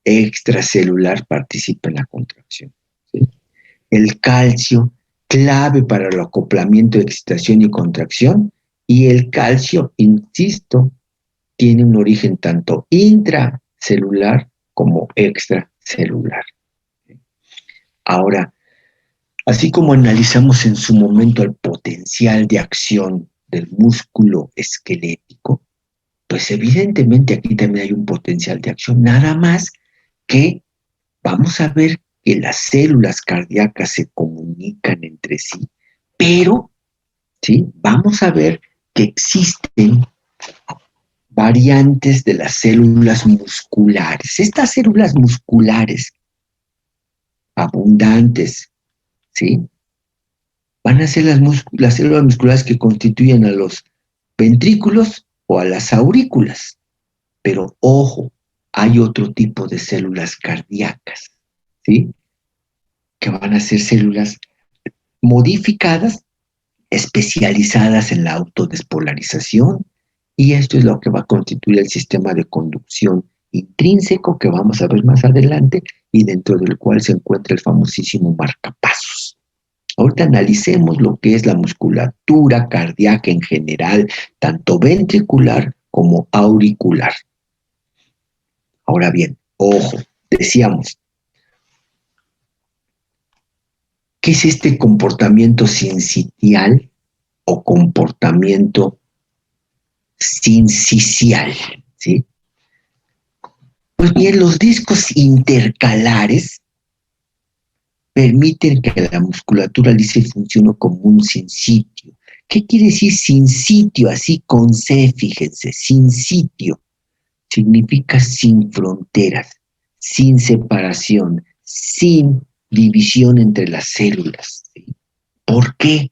extracelular participa en la contracción, ¿sí? El calcio, clave para el acoplamiento de excitación y contracción, y el calcio, insisto, tiene un origen tanto intracelular como extracelular. Ahora, así como analizamos en su momento el potencial de acción del músculo esquelético, pues evidentemente aquí también hay un potencial de acción, nada más que vamos a ver que las células cardíacas se comunican entre sí, pero ¿sí? Vamos a ver que existen variantes de las células musculares. Estas células musculares abundantes, ¿sí? Van a ser las células musculares que constituyen a los ventrículos o a las aurículas. Pero ojo, hay otro tipo de células cardíacas, ¿sí? Que van a ser células modificadas, especializadas en la autodespolarización, y esto es lo que va a constituir el sistema de conducción intrínseco que vamos a ver más adelante y dentro del cual se encuentra el famosísimo marcapasos. Ahorita analicemos lo que es la musculatura cardíaca en general, tanto ventricular como auricular. Ahora bien, ojo, decíamos, ¿qué es este comportamiento sincitial o comportamiento sincicial? ¿Sí? Pues bien, los discos intercalares permiten que la musculatura lisa funcione como un sincitio. ¿Qué quiere decir sincitio? Así con C, fíjense, sincitio significa sin fronteras, sin separación, sin división entre las células, ¿sí? ¿Por qué?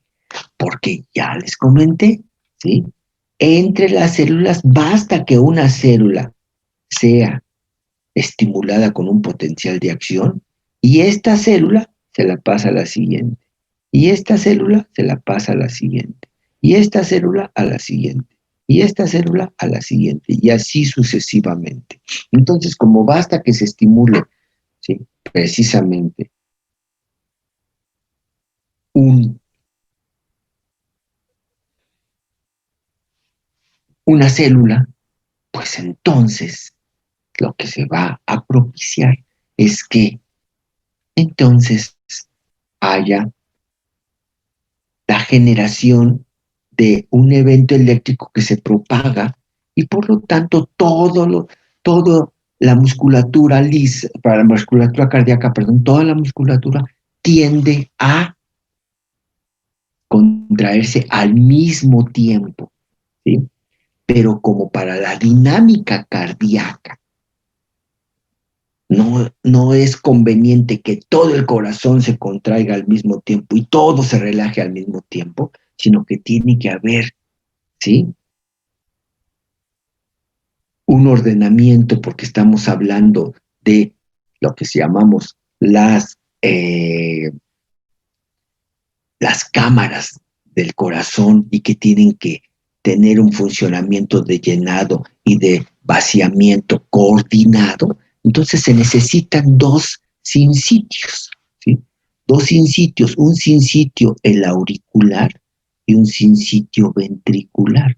Porque ya les comenté, ¿sí? Entre las células basta que una célula sea estimulada con un potencial de acción y esta célula se la pasa a la siguiente, y esta célula se la pasa a la siguiente, y esta célula a la siguiente, y esta célula a la siguiente, y así sucesivamente. Entonces, como basta que se estimule, ¿sí? Precisamente una célula, pues entonces lo que se va a propiciar es que entonces haya la generación de un evento eléctrico que se propaga y por lo tanto toda la musculatura lisa, para la musculatura cardíaca, perdón, toda la musculatura tiende a contraerse al mismo tiempo, ¿sí? Pero como para la dinámica cardíaca no es conveniente que todo el corazón se contraiga al mismo tiempo y todo se relaje al mismo tiempo, sino que tiene que haber, ¿sí? Un ordenamiento, porque estamos hablando de lo que llamamos las cámaras del corazón y que tienen que tener un funcionamiento de llenado y de vaciamiento coordinado. Entonces se necesitan dos sincitios, ¿sí? Dos sincitios, un sincitio el auricular y un sincitio ventricular.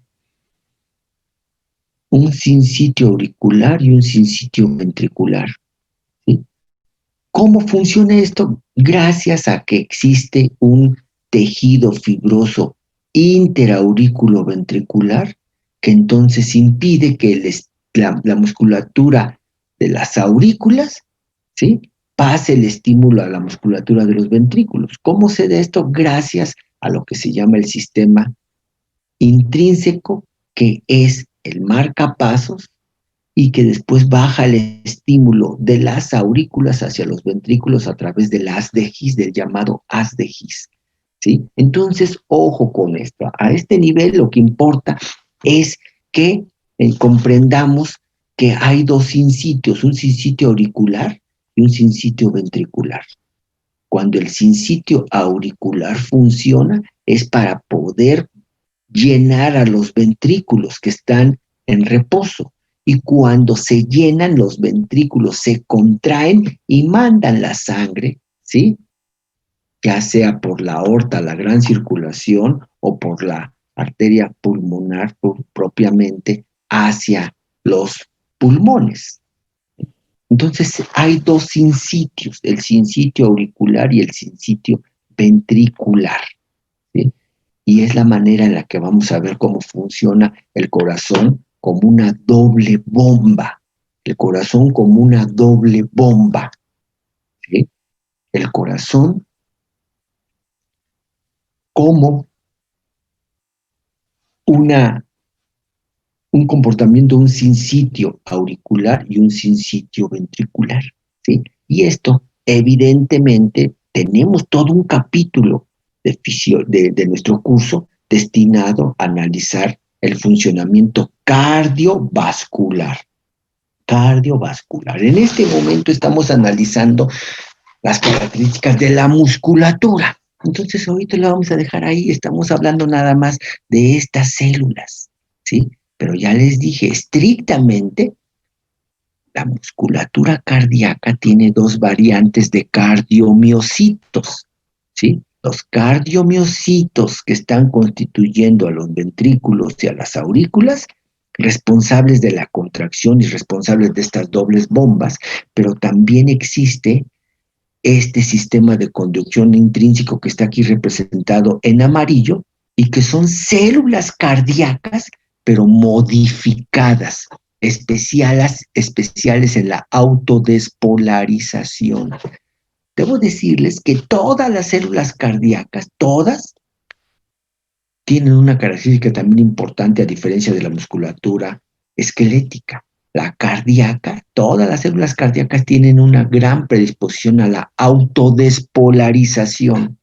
Un sincitio auricular y un sincitio ventricular, ¿sí? ¿Cómo funciona esto? Gracias a que existe un tejido fibroso interauriculo ventricular que entonces impide que la musculatura de las aurículas, ¿sí? Pase el estímulo a la musculatura de los ventrículos. ¿Cómo se da esto? Gracias a lo que se llama el sistema intrínseco, que es el marcapasos y que después baja el estímulo de las aurículas hacia los ventrículos a través del haz de His, del llamado haz de His, ¿sí? Entonces, ojo con esto. A este nivel lo que importa es que comprendamos que hay dos sincitios, un sincitio auricular y un sincitio ventricular. Cuando el sincitio auricular funciona es para poder llenar a los ventrículos que están en reposo. y cuando se llenan los ventrículos se contraen y mandan la sangre, ¿sí? Ya sea por la aorta, la gran circulación, o por la arteria pulmonar propiamente hacia los pulmones. Entonces hay dos sinsitios, el sinsitio auricular y el sinsitio ventricular, ¿sí? Y es la manera en la que vamos a ver cómo funciona el corazón como una doble bomba. El corazón como una doble bomba, ¿sí? El corazón como un comportamiento, un sinsitio auricular y un sinsitio ventricular, ¿sí? Y esto, evidentemente, tenemos todo un capítulo de nuestro curso destinado a analizar el funcionamiento cardiovascular. Cardiovascular. En este momento estamos analizando las características de la musculatura. Entonces, ahorita lo vamos a dejar ahí. Estamos hablando nada más de estas células, ¿sí? Pero ya les dije, estrictamente, la musculatura cardíaca tiene dos variantes de cardiomiocitos, ¿sí? Los cardiomiocitos que están constituyendo a los ventrículos y a las aurículas, responsables de la contracción y responsables de estas dobles bombas, pero también existe este sistema de conducción intrínseco que está aquí representado en amarillo y que son células cardíacas, pero modificadas, especiales en la autodespolarización. Debo decirles que todas las células cardíacas, todas, tienen una característica también importante a diferencia de la musculatura esquelética. La cardíaca, todas las células cardíacas tienen una gran predisposición a la autodespolarización.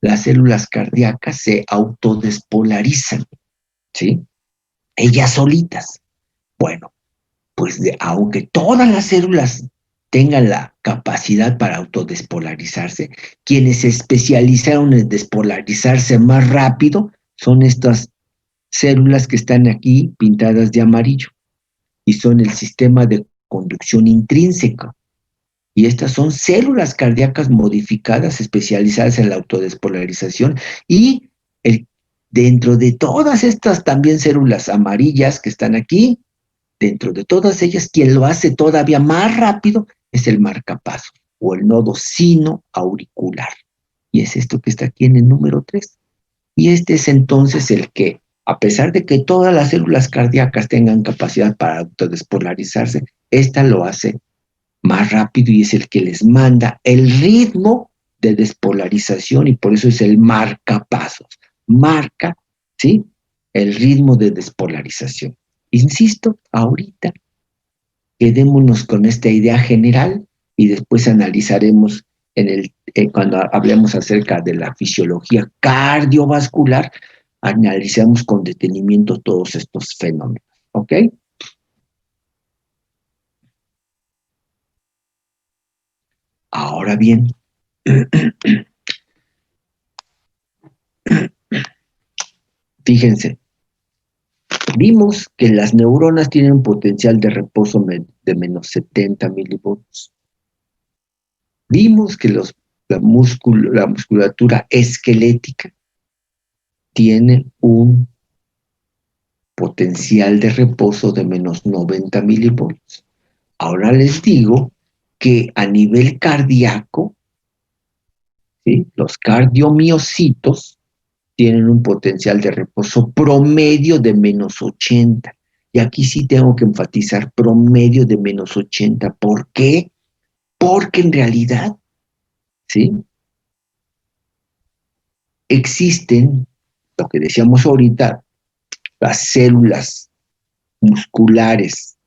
Las células cardíacas se autodespolarizan, ¿sí? Ellas solitas. Bueno, pues aunque todas las células tengan la capacidad para autodespolarizarse, quienes se especializaron en despolarizarse más rápido son estas células que están aquí pintadas de amarillo y son el sistema de conducción intrínseca. Y estas son células cardíacas modificadas, especializadas en la autodespolarización y dentro de todas estas también células amarillas que están aquí, dentro de todas ellas, quien lo hace todavía más rápido es el marcapasos o el nodo sinoauricular. Y es esto que está aquí en el número 3. Y este es entonces el que, a pesar de que todas las células cardíacas tengan capacidad para autodespolarizarse, esta lo hace más rápido y es el que les manda el ritmo de despolarización y por eso es el marcapasos. Marca, ¿sí?, el ritmo de despolarización. Insisto, ahorita quedémonos con esta idea general y después analizaremos cuando hablemos acerca de la fisiología cardiovascular, analizamos con detenimiento todos estos fenómenos, ¿ok? Ahora bien, fíjense, vimos que las neuronas tienen un potencial de reposo de menos 70 milivolts. Vimos que la musculatura esquelética tiene un potencial de reposo de menos 90 milivolts. Ahora les digo que a nivel cardíaco, ¿sí?, los cardiomiocitos tienen un potencial de reposo promedio de menos 80. Y aquí sí tengo que enfatizar promedio de menos 80. ¿Por qué? Porque en realidad, ¿sí?, existen, lo que decíamos ahorita, las células musculares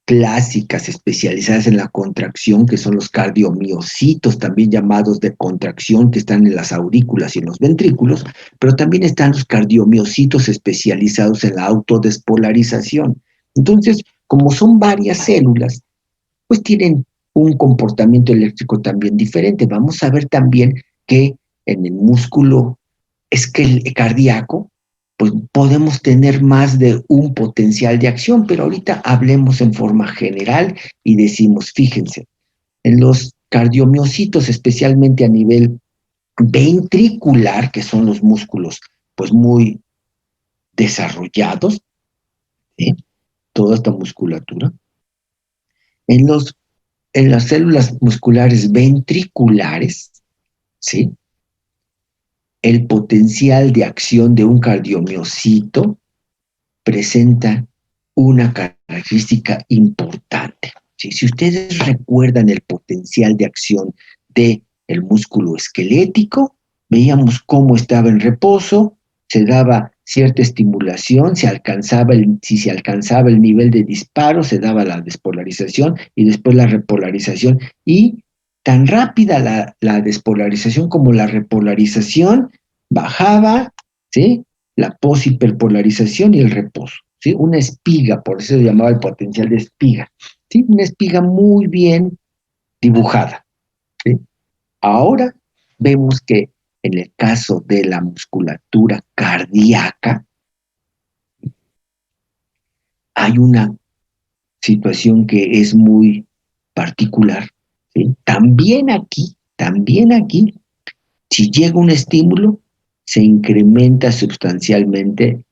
clásicas especializadas en la contracción, que son los cardiomiocitos, también llamados de contracción, que están en las aurículas y en los ventrículos, pero también están los cardiomiocitos especializados en la autodespolarización. Entonces, como son varias células, pues tienen un comportamiento eléctrico también diferente. Vamos a ver también que en el músculo cardíaco pues podemos tener más de un potencial de acción, pero ahorita hablemos en forma general y decimos, fíjense, en los cardiomiocitos, especialmente a nivel ventricular, que son los músculos pues muy desarrollados, ¿sí? Toda esta musculatura, en las células musculares ventriculares, ¿sí? El potencial de acción de un cardiomiocito presenta una característica importante. ¿Sí? Si ustedes recuerdan el potencial de acción del músculo esquelético, veíamos cómo estaba en reposo, se daba cierta estimulación, si se alcanzaba el nivel de disparo, se daba la despolarización y después la repolarización. Y tan rápida la despolarización como la repolarización bajaba, ¿sí? La poshiperpolarización y el reposo, ¿sí? Una espiga, por eso se llamaba el potencial de espiga, ¿sí? Una espiga muy bien dibujada, ¿sí? Ahora vemos que en el caso de la musculatura cardíaca hay una situación que es muy particular, ¿sí? También aquí, si llega un estímulo, se incrementa sustancialmente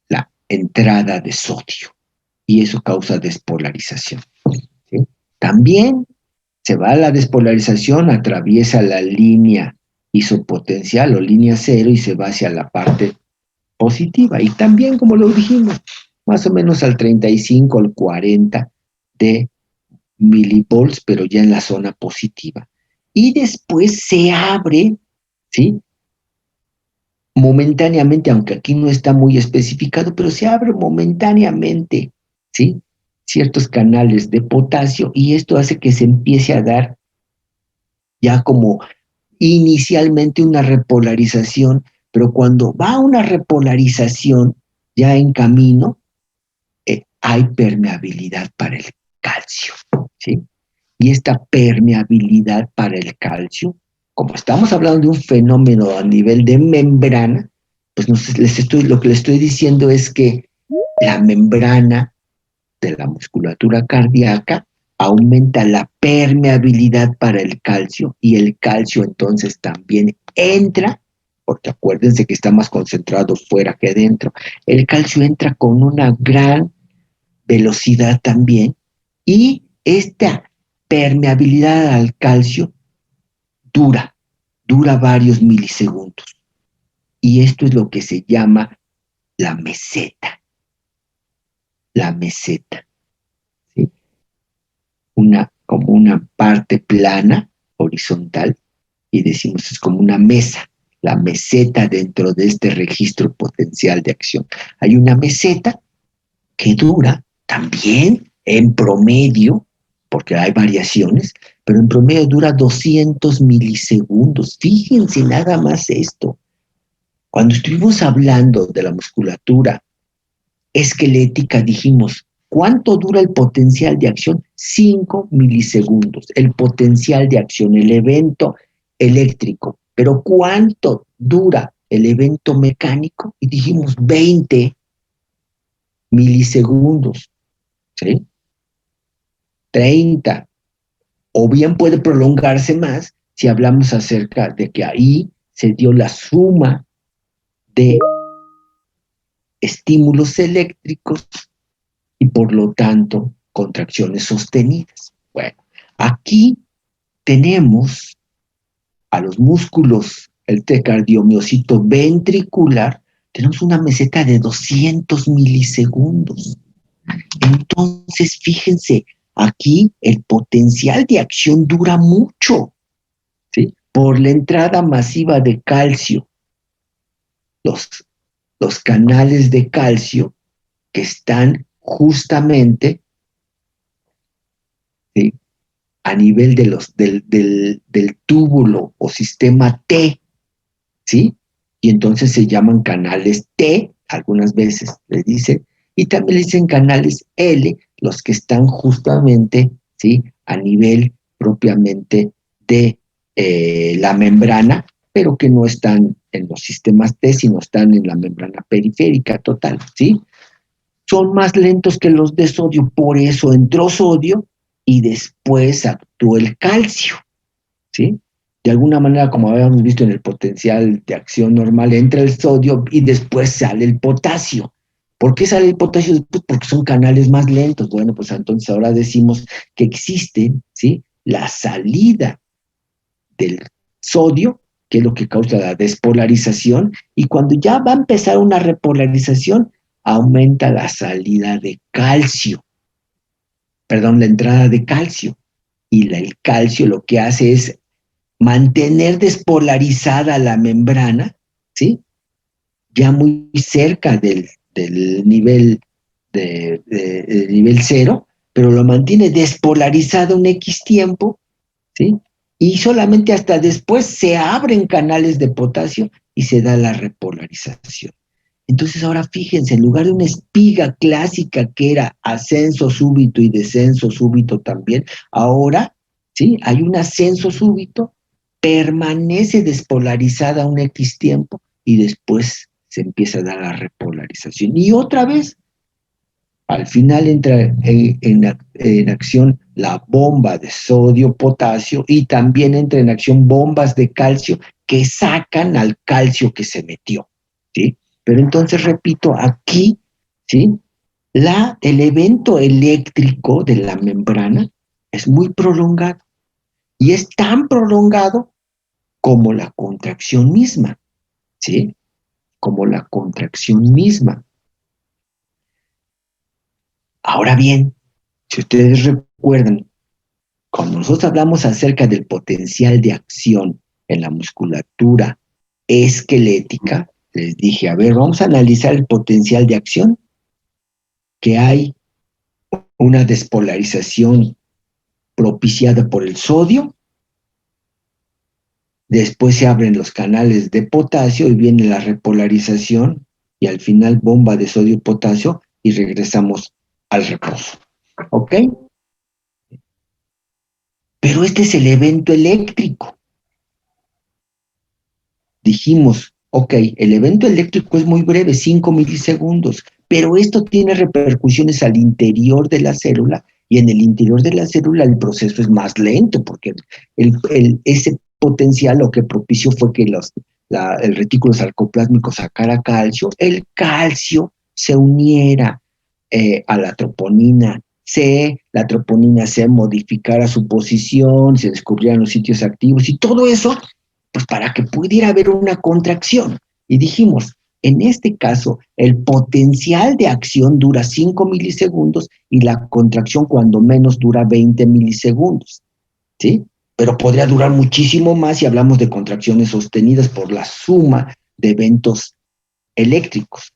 la entrada de sodio y eso causa despolarización, ¿sí? También se va a la despolarización, atraviesa la línea isopotencial o línea cero y se va hacia la parte positiva. Y también, como lo dijimos, más o menos al 35, al 40 de milivolts, pero ya en la zona positiva. Y después se abre, ¿sí? Momentáneamente, aunque aquí no está muy especificado, pero se abre momentáneamente, ¿sí? Ciertos canales de potasio y esto hace que se empiece a dar ya como inicialmente una repolarización, pero cuando va una repolarización ya en camino, hay permeabilidad para el calcio, ¿sí? Y esta permeabilidad para el calcio, como estamos hablando de un fenómeno a nivel de membrana, pues lo que les estoy diciendo es que la membrana de la musculatura cardíaca aumenta la permeabilidad para el calcio y el calcio entonces también entra, porque acuérdense que está más concentrado fuera que dentro, el calcio entra con una gran velocidad también y esta permeabilidad al calcio dura varios milisegundos y esto es lo que se llama la meseta, la meseta. ¿Sí? Como una parte plana, horizontal, y decimos es como una mesa, la meseta dentro de este registro potencial de acción. Hay una meseta que dura también en promedio, porque hay variaciones, pero en promedio dura 200 milisegundos. Fíjense nada más esto. Cuando estuvimos hablando de la musculatura esquelética, dijimos, ¿cuánto dura el potencial de acción? 5 milisegundos. El potencial de acción, el evento eléctrico. Pero ¿cuánto dura el evento mecánico? Y dijimos 20 milisegundos. ¿Sí? 30. O bien puede prolongarse más si hablamos acerca de que ahí se dio la suma de estímulos eléctricos y por lo tanto contracciones sostenidas. Bueno, aquí tenemos a los músculos, el cardiomiocito ventricular, tenemos una meseta de 200 milisegundos. Entonces, fíjense, aquí el potencial de acción dura mucho, ¿sí? Por la entrada masiva de calcio, los canales de calcio que están justamente, ¿sí? A nivel del túbulo o sistema T, ¿sí? Y entonces se llaman canales T, algunas veces le dicen, y también le dicen canales L, los que están justamente, ¿sí? A nivel propiamente de la membrana, pero que no están en los sistemas T, sino están en la membrana periférica total, ¿sí? Son más lentos que los de sodio, por eso entró sodio y después actuó el calcio, ¿sí? De alguna manera, como habíamos visto en el potencial de acción normal, entra el sodio y después sale el potasio. ¿Por qué sale el potasio después? Porque son canales más lentos. Bueno, pues entonces ahora decimos que existe, ¿sí?, la salida del sodio, que es lo que causa la despolarización, y cuando ya va a empezar una repolarización, aumenta la salida de calcio, perdón, la entrada de calcio. Y el calcio lo que hace es mantener despolarizada la membrana, ¿sí? Ya muy cerca del nivel, del nivel cero, pero lo mantiene despolarizado un X tiempo, ¿sí? Y solamente hasta después se abren canales de potasio y se da la repolarización. Entonces ahora fíjense, en lugar de una espiga clásica que era ascenso súbito y descenso súbito también, ahora, ¿sí?, hay un ascenso súbito, permanece despolarizada un X tiempo y después se empieza a dar la repolarización. Y otra vez, al final entra en acción la bomba de sodio-potasio y también entra en acción bombas de calcio que sacan al calcio que se metió, ¿sí? Pero entonces, repito, aquí, ¿sí?, el evento eléctrico de la membrana es muy prolongado y es tan prolongado como la contracción misma, ¿sí? Como la contracción misma. Ahora bien, si ustedes recuerdan, cuando nosotros hablamos acerca del potencial de acción en la musculatura esquelética, les dije, a ver, vamos a analizar el potencial de acción, que hay una despolarización propiciada por el sodio, después se abren los canales de potasio y viene la repolarización y al final bomba de sodio-potasio y regresamos al reposo. ¿Ok? Pero este es el evento eléctrico. Dijimos, ok, el evento eléctrico es muy breve, 5 milisegundos, pero esto tiene repercusiones al interior de la célula y en el interior de la célula el proceso es más lento porque ese potencial lo que propició fue que el retículo sarcoplásmico sacara calcio, el calcio se uniera a la troponina C, la troponina C modificara su posición, se descubrieran los sitios activos y todo eso, pues para que pudiera haber una contracción. Y dijimos, en este caso, el potencial de acción dura 5 milisegundos y la contracción cuando menos dura 20 milisegundos, ¿sí? Pero podría durar muchísimo más si hablamos de contracciones sostenidas por la suma de eventos eléctricos.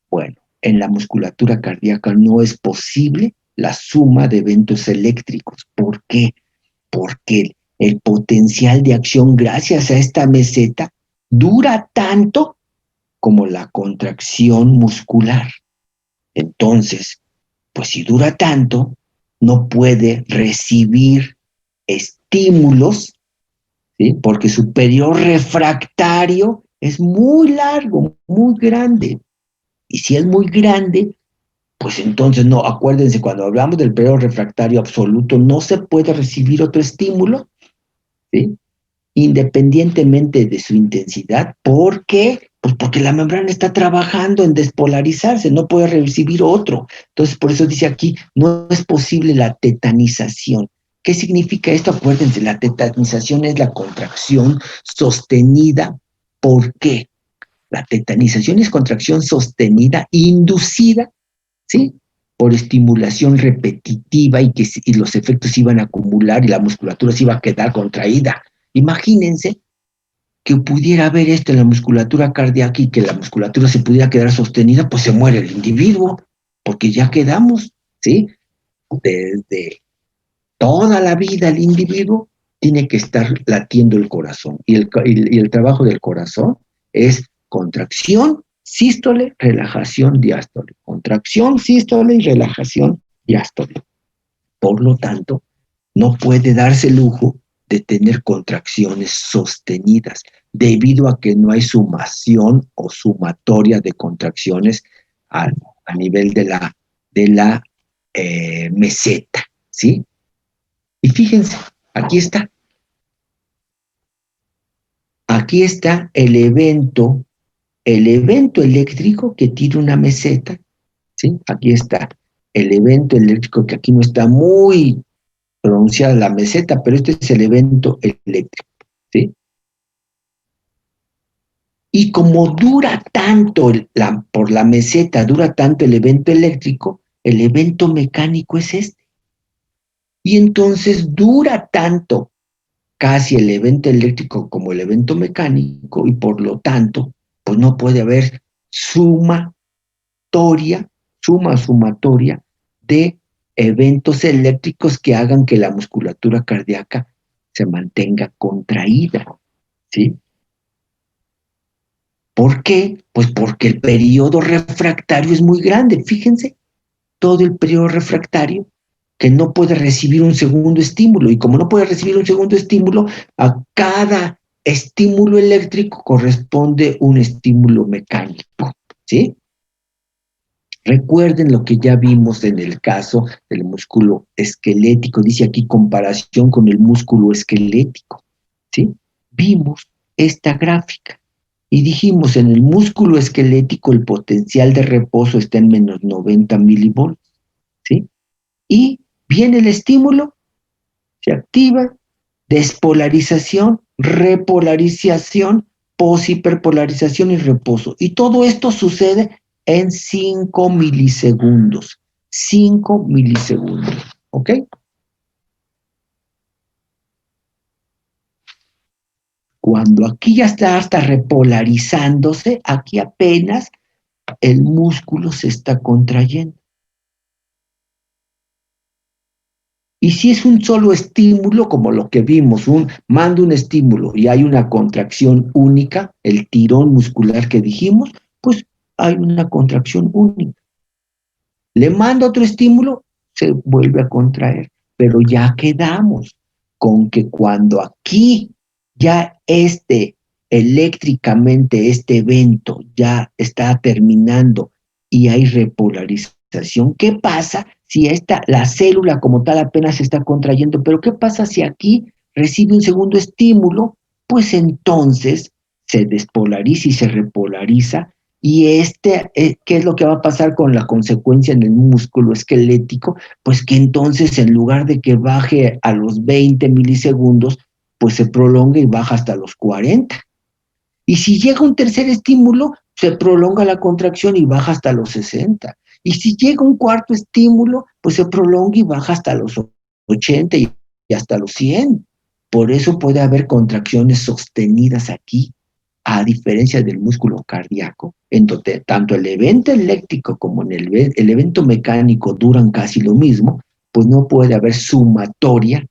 Bueno, en la musculatura cardíaca no es posible la suma de eventos eléctricos. ¿Por qué? Porque el potencial de acción gracias a esta meseta dura tanto como la contracción muscular. Entonces, pues si dura tanto, no puede recibir estímulos, ¿sí?, porque su periodo refractario es muy largo, muy grande. Y si es muy grande, pues entonces no, acuérdense, cuando hablamos del periodo refractario absoluto, no se puede recibir otro estímulo, ¿sí?, independientemente de su intensidad. ¿Por qué? Pues porque la membrana está trabajando en despolarizarse, no puede recibir otro. Entonces, por eso dice aquí, no es posible la tetanización. ¿Qué significa esto? Acuérdense, la tetanización es la contracción sostenida. ¿Por qué? La tetanización es contracción sostenida, inducida, ¿sí?, por estimulación repetitiva y los efectos iban a acumular y la musculatura se iba a quedar contraída. Imagínense que pudiera haber esto en la musculatura cardíaca y que la musculatura se pudiera quedar sostenida, pues se muere el individuo, porque ya quedamos, ¿sí? Desde toda la vida el individuo tiene que estar latiendo el corazón. Y el trabajo del corazón es contracción, sístole, relajación, diástole. Contracción, sístole y relajación, diástole. Por lo tanto, no puede darse el lujo de tener contracciones sostenidas. debido a que no hay sumación o sumatoria de contracciones a nivel de la meseta, ¿sí? Y fíjense, aquí está. Aquí está el evento eléctrico que tiene una meseta, ¿sí? Aquí está el evento eléctrico, que aquí no está muy pronunciada la meseta, pero este es el evento eléctrico, ¿sí? Y como dura tanto, por la meseta dura tanto el evento eléctrico, el evento mecánico es este. Y entonces dura tanto casi el evento eléctrico como el evento mecánico, y por lo tanto, pues no puede haber sumatoria, sumatoria de eventos eléctricos que hagan que la musculatura cardíaca se mantenga contraída, ¿sí? ¿Por qué? Pues porque el periodo refractario es muy grande. Fíjense, todo el periodo refractario que no puede recibir un segundo estímulo. Y como no puede recibir un segundo estímulo, a cada estímulo eléctrico corresponde un estímulo mecánico, ¿sí? Recuerden lo que ya vimos en el caso del músculo esquelético. Dice aquí comparación con el músculo esquelético, ¿sí? Vimos esta gráfica. Y dijimos, en el músculo esquelético el potencial de reposo está en menos 90 milivolts, ¿sí? Y viene el estímulo, se activa, despolarización, repolarización, poshiperpolarización y reposo. Y todo esto sucede en 5 milisegundos. 5 milisegundos, ¿ok? Cuando aquí ya está hasta repolarizándose, aquí apenas el músculo se está contrayendo. Y si es un solo estímulo, como lo que vimos, mando un estímulo y hay una contracción única, el tirón muscular que dijimos, pues hay una contracción única. Le mando otro estímulo, se vuelve a contraer, pero ya quedamos con que cuando aquí ya eléctricamente este evento ya está terminando y hay repolarización, ¿qué pasa si la célula como tal apenas se está contrayendo? Pero ¿qué pasa si aquí recibe un segundo estímulo? Pues entonces se despolariza y se repolariza. Y ¿qué es lo que va a pasar con la consecuencia en el músculo esquelético? Pues que entonces en lugar de que baje a los 20 milisegundos, pues se prolonga y baja hasta los 40. Y si llega un tercer estímulo, se prolonga la contracción y baja hasta los 60. Y si llega un cuarto estímulo, pues se prolonga y baja hasta los 80 y hasta los 100. Por eso puede haber contracciones sostenidas aquí, a diferencia del músculo cardíaco, en donde tanto el evento eléctrico como el evento mecánico duran casi lo mismo, pues no puede haber sumatoria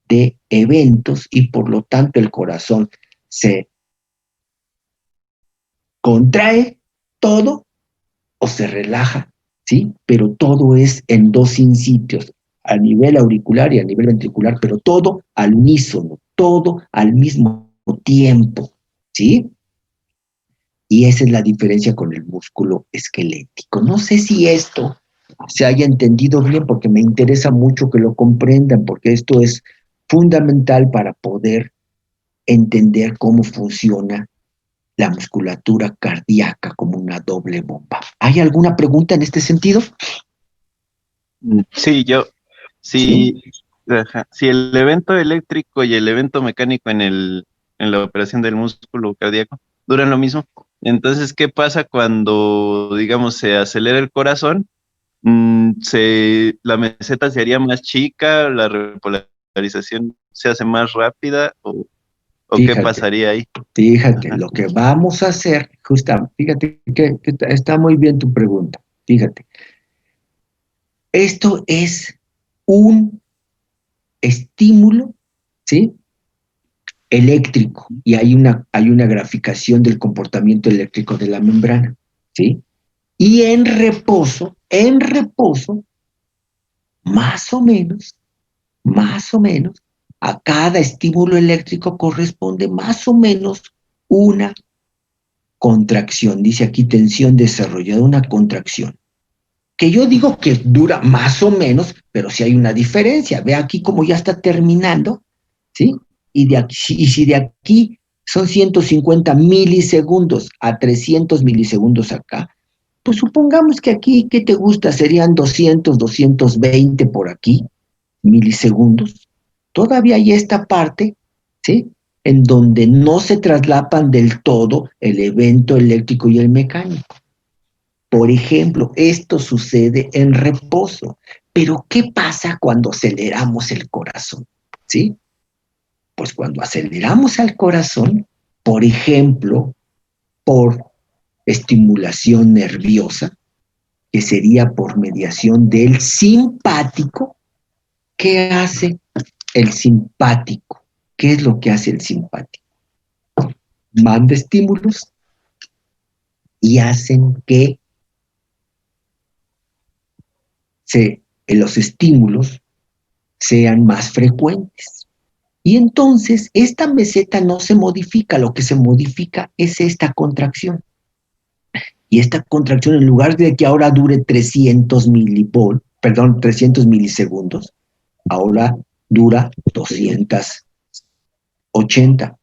de eventos y por lo tanto el corazón se contrae todo o se relaja, ¿sí? Pero todo es en dos sitios, a nivel auricular y a nivel ventricular, pero todo al unísono, todo al mismo tiempo, ¿sí? Y esa es la diferencia con el músculo esquelético. No sé si esto se haya entendido bien, porque me interesa mucho que lo comprendan, porque esto es fundamental para poder entender cómo funciona la musculatura cardíaca como una doble bomba. ¿Hay alguna pregunta en este sentido? Sí, Sí. si el evento eléctrico y el evento mecánico en la operación del músculo cardíaco duran lo mismo, entonces, ¿qué pasa cuando, digamos, se acelera el corazón? ¿La meseta se haría más chica, la repolarización se hace más rápida o qué Fíjate, pasaría ahí? fíjate, Ajá. lo que vamos a hacer, justamente, fíjate que está muy bien tu pregunta, fíjate. Esto es un estímulo, ¿sí? Eléctrico, y hay una graficación del comportamiento eléctrico de la membrana, ¿sí? Y en reposo, más o menos, a cada estímulo eléctrico corresponde más o menos una contracción, dice aquí tensión desarrollada, una contracción, que yo digo que dura más o menos, pero sí hay una diferencia. Ve aquí como ya está terminando, ¿sí? Y si de aquí son 150 milisegundos a 300 milisegundos acá, pues supongamos que aquí, ¿qué te gusta? Serían 200, 220 por aquí, milisegundos. Todavía hay esta parte, ¿sí? En donde no se traslapan del todo el evento eléctrico y el mecánico. Por ejemplo, esto sucede en reposo. Pero ¿qué pasa cuando aceleramos el corazón? ¿Sí? Pues cuando aceleramos al corazón, por ejemplo, por estimulación nerviosa, que sería por mediación del simpático, ¿qué hace el simpático? ¿Qué es lo que hace el simpático? Manda estímulos y hacen que los estímulos sean más frecuentes. Y entonces esta meseta no se modifica, lo que se modifica es esta contracción. Y esta contracción, en lugar de que ahora dure 300 milisegundos, ahora dura 280.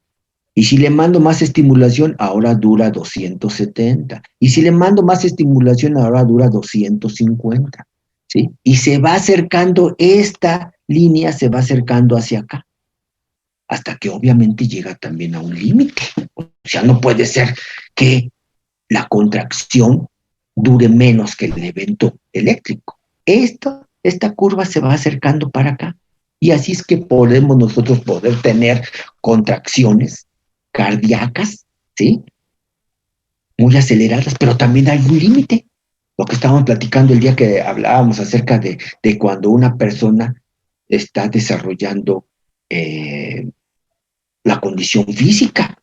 Y si le mando más estimulación, ahora dura 270. Y si le mando más estimulación, ahora dura 250. ¿Sí? Y se va acercando, esta línea se va acercando hacia acá, hasta que obviamente llega también a un límite. O sea, no puede ser que la contracción dure menos que el evento eléctrico. Esta curva se va acercando para acá. Y así es que podemos nosotros poder tener contracciones cardíacas, ¿sí? Muy aceleradas, pero también hay un límite. Lo que estábamos platicando el día que hablábamos acerca de cuando una persona está desarrollando la condición física.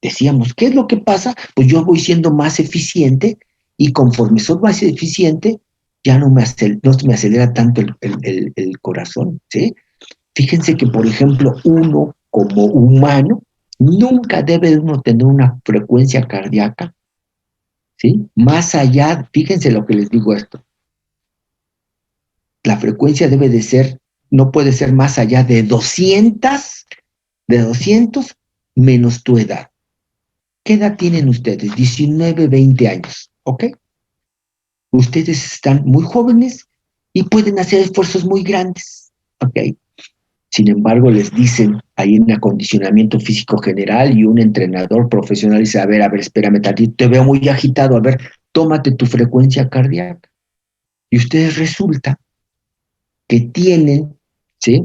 Decíamos, ¿qué es lo que pasa? Pues yo voy siendo más eficiente y conforme soy más eficiente, ya no se me acelera tanto el corazón, ¿sí? Fíjense que, por ejemplo, uno como humano nunca debe uno tener una frecuencia cardíaca, ¿sí? Más allá, fíjense lo que les digo esto, la frecuencia debe de ser, no puede ser más allá de 200 menos tu edad. ¿Qué edad tienen ustedes? 19, 20 años, ¿ok? Ustedes están muy jóvenes y pueden hacer esfuerzos muy grandes, ¿ok? Sin embargo, les dicen ahí en acondicionamiento físico general y un entrenador profesional dice, a ver, espérame tantito, te veo muy agitado, a ver, tómate tu frecuencia cardíaca. Y ustedes resulta que tienen, ¿sí?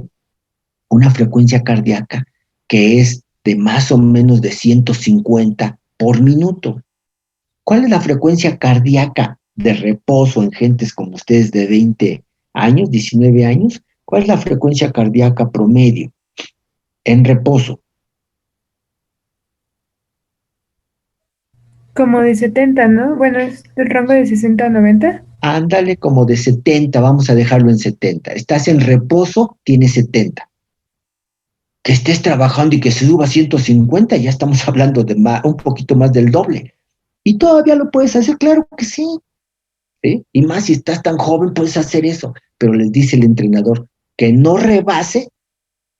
Una frecuencia cardíaca que es de más o menos de 150 por minuto. ¿Cuál es la frecuencia cardíaca de reposo en gentes como ustedes de 20 años, 19 años? ¿Cuál es la frecuencia cardíaca promedio en reposo? Como de 70, ¿no? Bueno, es el rango de 60 a 90. Ándale, como de 70, vamos a dejarlo en 70. Estás en reposo, tienes 70. Que estés trabajando y que se suba a 150, ya estamos hablando de un poquito más del doble. Y todavía lo puedes hacer, claro que sí. ¿Sí? Y más si estás tan joven, puedes hacer eso. Pero les dice el entrenador que no rebase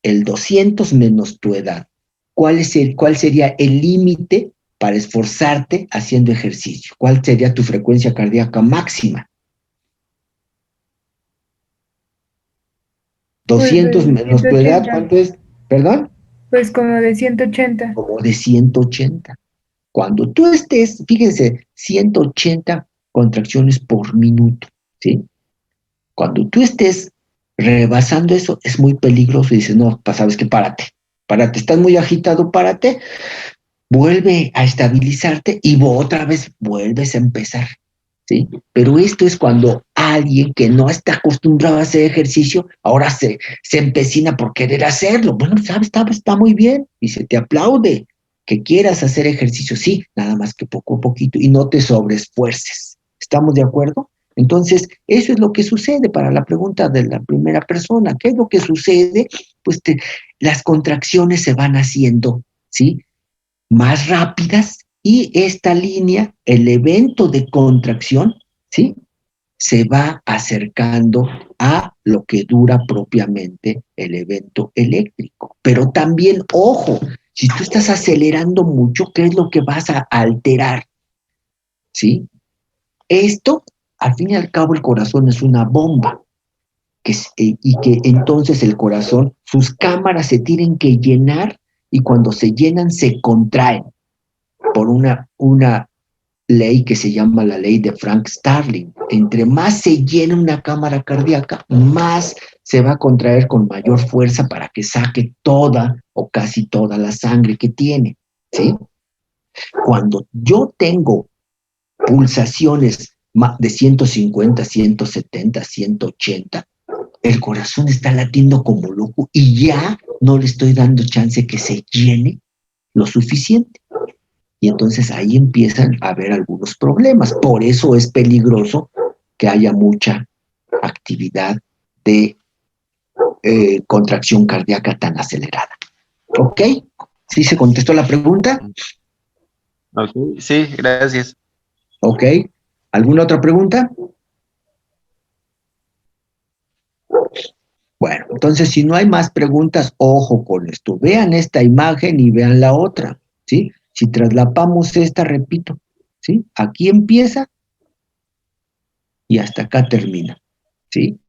el 200 menos tu edad. ¿Cuál sería el límite para esforzarte haciendo ejercicio? ¿Cuál sería tu frecuencia cardíaca máxima? 200 Pues menos tu edad, 180. ¿cuánto es? ¿Perdón? Pues como de 180. Como de 180. Cuando tú estés, fíjense, 180 contracciones por minuto, ¿sí? Cuando tú estés rebasando eso, es muy peligroso y dices, no, sabes que párate, estás muy agitado, párate, vuelve a estabilizarte y otra vez vuelves a empezar, ¿sí? Pero esto es cuando alguien que no está acostumbrado a hacer ejercicio, ahora se empecina por querer hacerlo. Bueno, sabes, está muy bien y se te aplaude que quieras hacer ejercicio, sí, nada más que poco a poquito y no te sobreesfuerces. ¿Estamos de acuerdo? Entonces, eso es lo que sucede para la pregunta de la primera persona. ¿Qué es lo que sucede? Pues las contracciones se van haciendo, ¿sí? más rápidas, y esta línea, el evento de contracción, ¿sí?, se va acercando a lo que dura propiamente el evento eléctrico. Pero también, ojo, si tú estás acelerando mucho, ¿qué es lo que vas a alterar? ¿Sí? Esto, al fin y al cabo, el corazón es una bomba, y que entonces el corazón, sus cámaras se tienen que llenar, y cuando se llenan se contraen por una ley que se llama la ley de Frank Starling. Entre más se llena una cámara cardíaca, más se va a contraer con mayor fuerza para que saque toda o casi toda la sangre que tiene, ¿sí? Cuando yo tengo pulsaciones de 150, 170, 180, el corazón está latiendo como loco y ya no le estoy dando chance que se llene lo suficiente. Y entonces ahí empiezan a haber algunos problemas. Por eso es peligroso que haya mucha actividad de contracción cardíaca tan acelerada. ¿Ok? ¿Sí se contestó la pregunta? Ok, sí, gracias. ¿Ok? ¿Alguna otra pregunta? Bueno, entonces si no hay más preguntas, ojo con esto. Vean esta imagen y vean la otra, ¿sí? Si traslapamos esta, repito, ¿sí? Aquí empieza y hasta acá termina, ¿sí?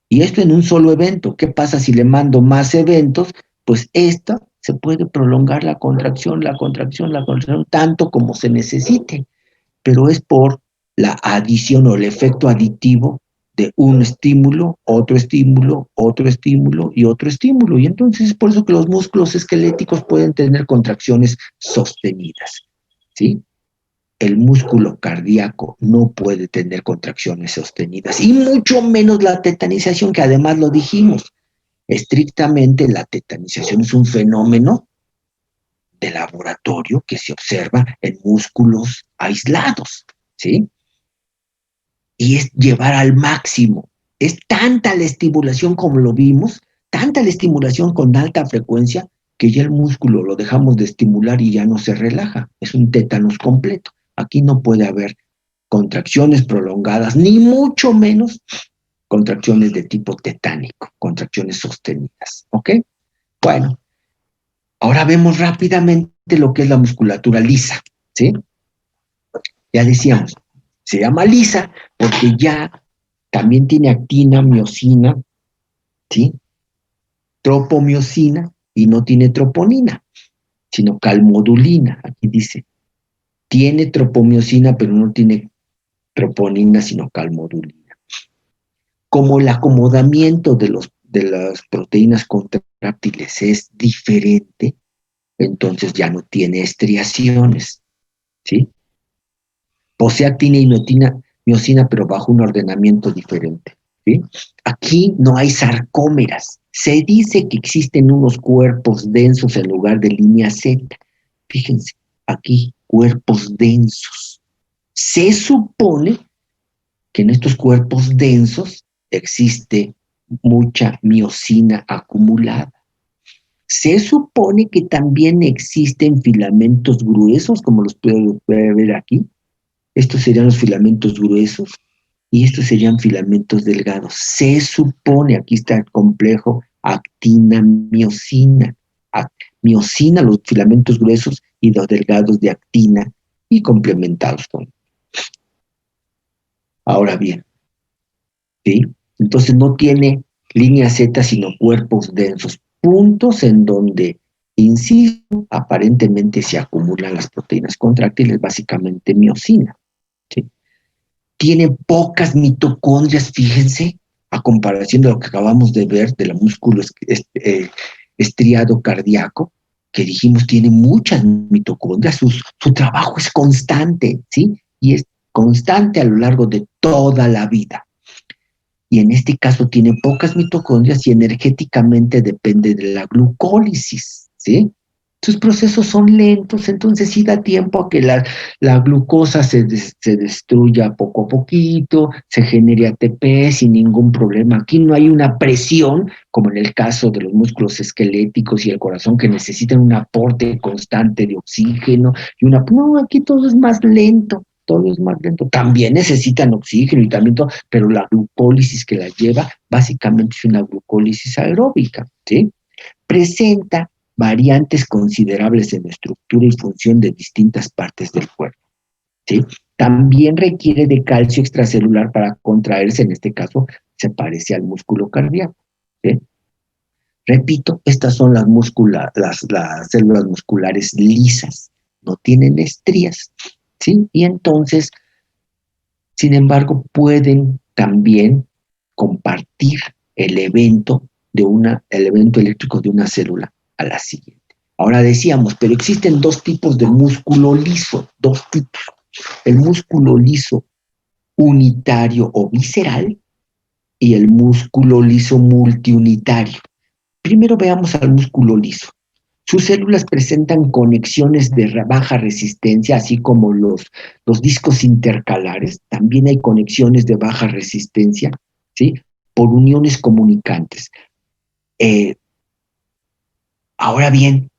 Y esto en un solo evento. ¿Qué pasa si le mando más eventos? Pues esta se puede prolongar la contracción, tanto como se necesite, pero es por la adición o el efecto aditivo de un estímulo, otro estímulo, otro estímulo y otro estímulo. Y entonces es por eso que los músculos esqueléticos pueden tener contracciones sostenidas, ¿sí? El músculo cardíaco no puede tener contracciones sostenidas, y mucho menos la tetanización, que además lo dijimos. Estrictamente la tetanización es un fenómeno de laboratorio que se observa en músculos aislados, ¿sí? Y es llevar al máximo. Es tanta la estimulación, como lo vimos, tanta la estimulación con alta frecuencia, que ya el músculo lo dejamos de estimular y ya no se relaja. Es un tétanos completo. Aquí no puede haber contracciones prolongadas, ni mucho menos contracciones de tipo tetánico, contracciones sostenidas, ¿ok? Bueno, ahora vemos rápidamente lo que es la musculatura lisa, ¿sí? Ya decíamos, se llama lisa porque ya también tiene actina, miosina, ¿sí? Tropomiosina, y no tiene troponina, sino calmodulina. Aquí dice, tiene tropomiosina, pero no tiene troponina, sino calmodulina. Como el acomodamiento de las proteínas contráctiles es diferente, entonces ya no tiene estriaciones, ¿sí? Posee actina y miosina, pero bajo un ordenamiento diferente, ¿sí? Aquí no hay sarcómeras. Se dice que existen unos cuerpos densos en lugar de línea Z. Fíjense, aquí, cuerpos densos. Se supone que en estos cuerpos densos existe mucha miosina acumulada. Se supone que también existen filamentos gruesos, como los puede ver aquí. Estos serían los filamentos gruesos y estos serían filamentos delgados. Se supone, aquí está el complejo actina-miosina. Miosina, los filamentos gruesos, y los delgados de actina, y complementados con. Ahora bien, ¿sí? Entonces no tiene línea Z, sino cuerpos densos, puntos en donde, insisto, aparentemente se acumulan las proteínas contráctiles, básicamente miosina, ¿sí? Tiene pocas mitocondrias, fíjense, a comparación de lo que acabamos de ver del músculo estriado cardíaco, que dijimos tiene muchas mitocondrias. Su trabajo es constante, ¿sí? Y es constante a lo largo de toda la vida. Y en este caso tiene pocas mitocondrias y energéticamente depende de la glucólisis, ¿sí? Sus procesos son lentos, entonces sí da tiempo a que la glucosa se destruya poco a poquito, se genere ATP sin ningún problema. Aquí no hay una presión, como en el caso de los músculos esqueléticos y el corazón, que necesitan un aporte constante de oxígeno. No, aquí todo es más lento. Todo es más lento. También necesitan oxígeno y también todo, pero la glucólisis que la lleva básicamente es una glucólisis aeróbica, ¿sí? Presenta variantes considerables en la estructura y función de distintas partes del cuerpo, ¿sí? También requiere de calcio extracelular para contraerse, en este caso se parece al músculo cardíaco, ¿sí? Repito, estas son las células musculares lisas, no tienen estrías, ¿sí? Y entonces, sin embargo, pueden también compartir el evento eléctrico de una célula a la siguiente. Ahora decíamos, pero existen dos tipos de músculo liso, dos tipos. El músculo liso unitario o visceral y el músculo liso multiunitario. Primero veamos al músculo liso. Sus células presentan conexiones de baja resistencia, así como los discos intercalares. También hay conexiones de baja resistencia, ¿sí? Por uniones comunicantes. Ahora bien,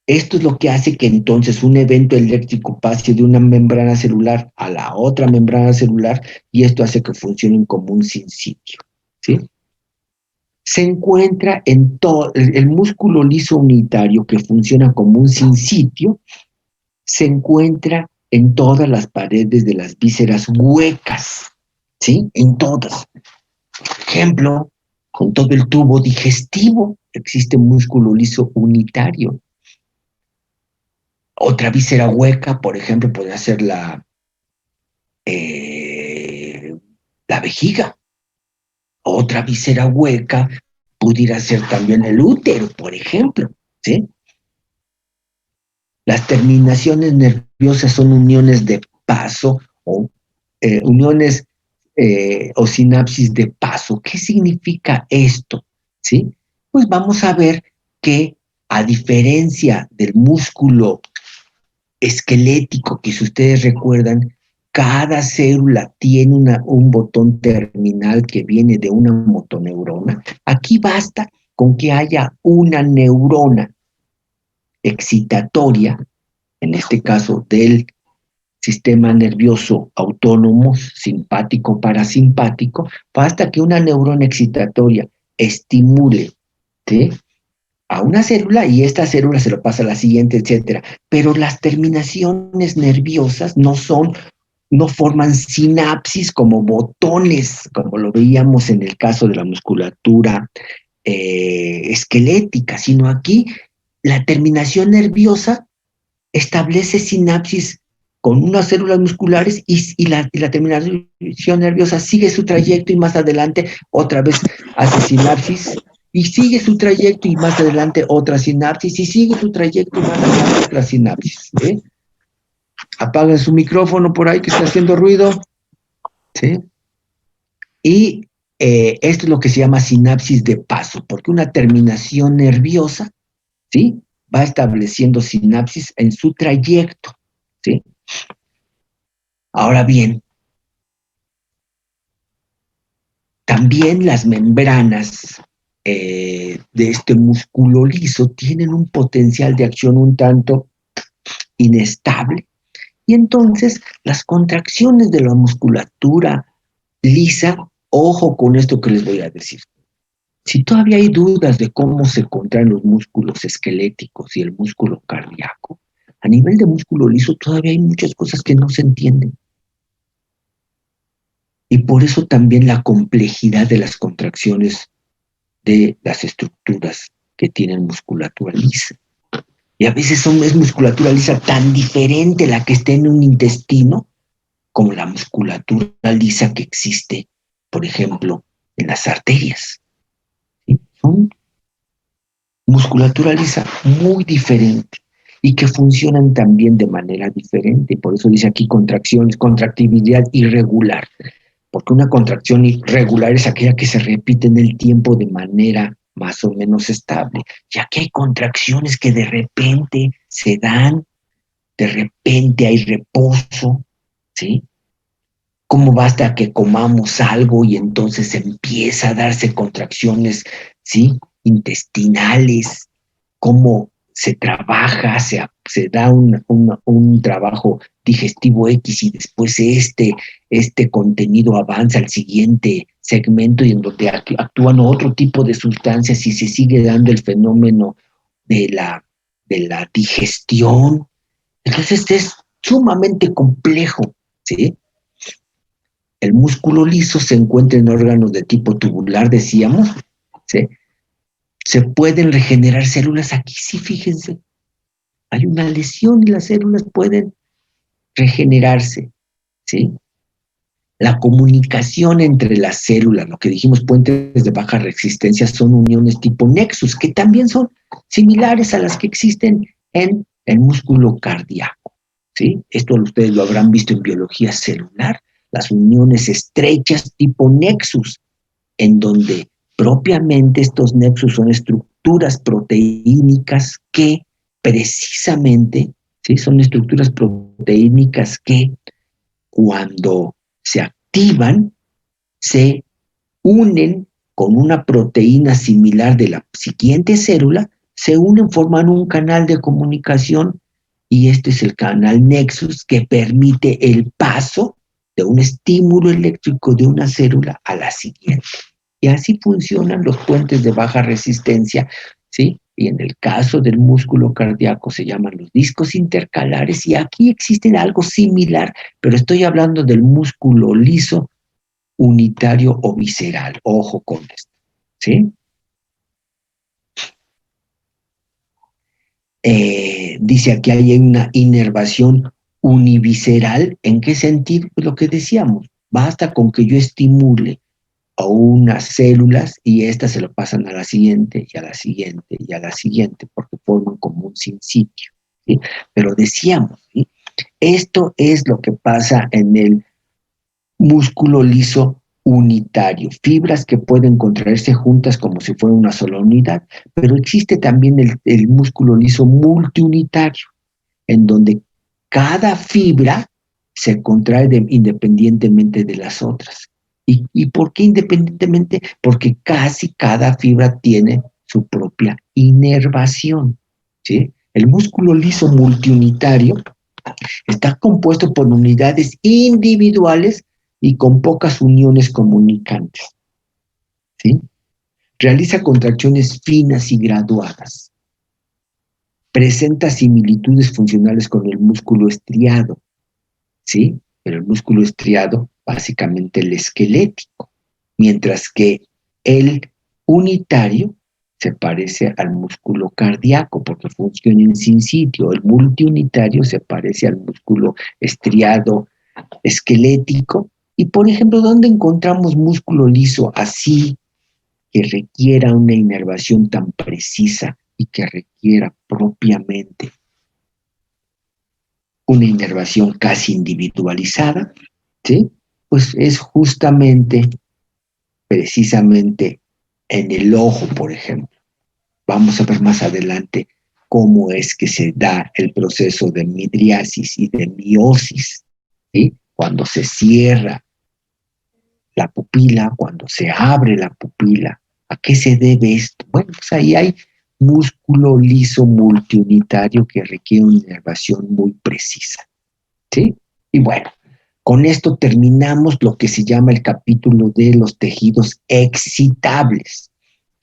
esto es lo que hace que entonces un evento eléctrico pase de una membrana celular a la otra membrana celular y esto hace que funcionen como un sinsitio, ¿sí? Se encuentra en todo el músculo liso unitario que funciona como un sinsitio, se encuentra en todas las paredes de las vísceras huecas, ¿sí? En todas. Por ejemplo, con todo el tubo digestivo existe músculo liso unitario. Otra víscera hueca, por ejemplo, podría ser la vejiga. Otra víscera hueca pudiera ser también el útero, por ejemplo, ¿sí? Las terminaciones nerviosas son uniones de paso o uniones o sinapsis de paso. ¿Qué significa esto? ¿Sí? Pues vamos a ver que a diferencia del músculo esquelético, que si ustedes recuerdan, cada célula tiene un botón terminal que viene de una motoneurona. Aquí basta con que haya una neurona excitatoria, en este caso del sistema nervioso autónomo, simpático, parasimpático, basta que una neurona excitatoria estimule, ¿sí?, a una célula y esta célula se lo pasa a la siguiente, etcétera. Pero las terminaciones nerviosas no forman sinapsis como botones, como lo veíamos en el caso de la musculatura esquelética, sino aquí la terminación nerviosa establece sinapsis con unas células musculares y la terminación nerviosa sigue su trayecto y más adelante otra vez hace sinapsis y sigue su trayecto y más adelante otra sinapsis y sigue su trayecto y más adelante otra sinapsis. ¿Sí? Apaguen su micrófono por ahí que está haciendo ruido. ¿Sí? Y esto es lo que se llama sinapsis de paso, porque una terminación nerviosa, ¿sí?, va estableciendo sinapsis en su trayecto, ¿sí? Ahora bien, también las membranas de este músculo liso tienen un potencial de acción un tanto inestable, y entonces las contracciones de la musculatura lisa, ojo con esto que les voy a decir. Si todavía hay dudas de cómo se contraen los músculos esqueléticos y el músculo cardíaco, a nivel de músculo liso todavía hay muchas cosas que no se entienden. Y por eso también la complejidad de las contracciones de las estructuras que tienen musculatura lisa. Y a veces es musculatura lisa tan diferente la que está en un intestino como la musculatura lisa que existe, por ejemplo, en las arterias. ¿Sí? Son musculatura lisa muy diferente y que funcionan también de manera diferente. Por eso dice aquí contractibilidad irregular. Porque una contracción irregular es aquella que se repite en el tiempo de manera más o menos estable, ya que hay contracciones que de repente se dan, de repente hay reposo, ¿sí? ¿Cómo basta que comamos algo y entonces empieza a darse contracciones, ¿sí? Intestinales, cómo se trabaja, se da un trabajo digestivo X y después este contenido avanza al siguiente segmento y en donde actúan otro tipo de sustancias y se sigue dando el fenómeno de la digestión. Entonces es sumamente complejo, ¿sí? El músculo liso se encuentra en órganos de tipo tubular, decíamos, ¿sí? Se pueden regenerar células. Aquí sí, fíjense, hay una lesión y las células pueden regenerarse, ¿sí? La comunicación entre las células, lo que dijimos, puentes de baja resistencia, son uniones tipo nexus, que también son similares a las que existen en el músculo cardíaco, ¿sí? Esto ustedes lo habrán visto en biología celular, las uniones estrechas tipo nexus, en donde propiamente estos nexus son estructuras proteínicas que precisamente, ¿sí? Son estructuras proteínicas que cuando se activan, se unen con una proteína similar de la siguiente célula, se unen, forman un canal de comunicación y este es el canal Nexus que permite el paso de un estímulo eléctrico de una célula a la siguiente. Y así funcionan los puentes de baja resistencia, ¿sí? Y en el caso del músculo cardíaco se llaman los discos intercalares y aquí existe algo similar, pero estoy hablando del músculo liso unitario o visceral. Ojo con esto, ¿sí? Dice aquí hay una inervación univisceral. ¿En qué sentido? Pues lo que decíamos, basta con que yo estimule a unas células y estas se lo pasan a la siguiente y a la siguiente y a la siguiente porque forman como un sinsitio, ¿sí? Pero decíamos, ¿sí? Esto es lo que pasa en el músculo liso unitario, fibras que pueden contraerse juntas como si fuera una sola unidad, pero existe también el músculo liso multiunitario, en donde cada fibra se contrae independientemente de las otras. ¿Y por qué independientemente? Porque casi cada fibra tiene su propia inervación, ¿sí? El músculo liso multiunitario está compuesto por unidades individuales y con pocas uniones comunicantes, ¿sí? Realiza contracciones finas y graduadas. Presenta similitudes funcionales con el músculo estriado, ¿sí? Pero el músculo estriado, básicamente el esquelético, mientras que el unitario se parece al músculo cardíaco porque funciona en sinsitio. El multiunitario se parece al músculo estriado esquelético. Y, por ejemplo, ¿dónde encontramos músculo liso así que requiera una inervación tan precisa y que requiera propiamente una inervación casi individualizada? ¿Sí? Pues es justamente, precisamente en el ojo, por ejemplo. Vamos a ver más adelante cómo es que se da el proceso de midriasis y de miosis, ¿sí? Cuando se cierra la pupila, cuando se abre la pupila. ¿A qué se debe esto? Bueno, pues ahí hay músculo liso multiunitario que requiere una inervación muy precisa, ¿sí? Y bueno, con esto terminamos lo que se llama el capítulo de los tejidos excitables.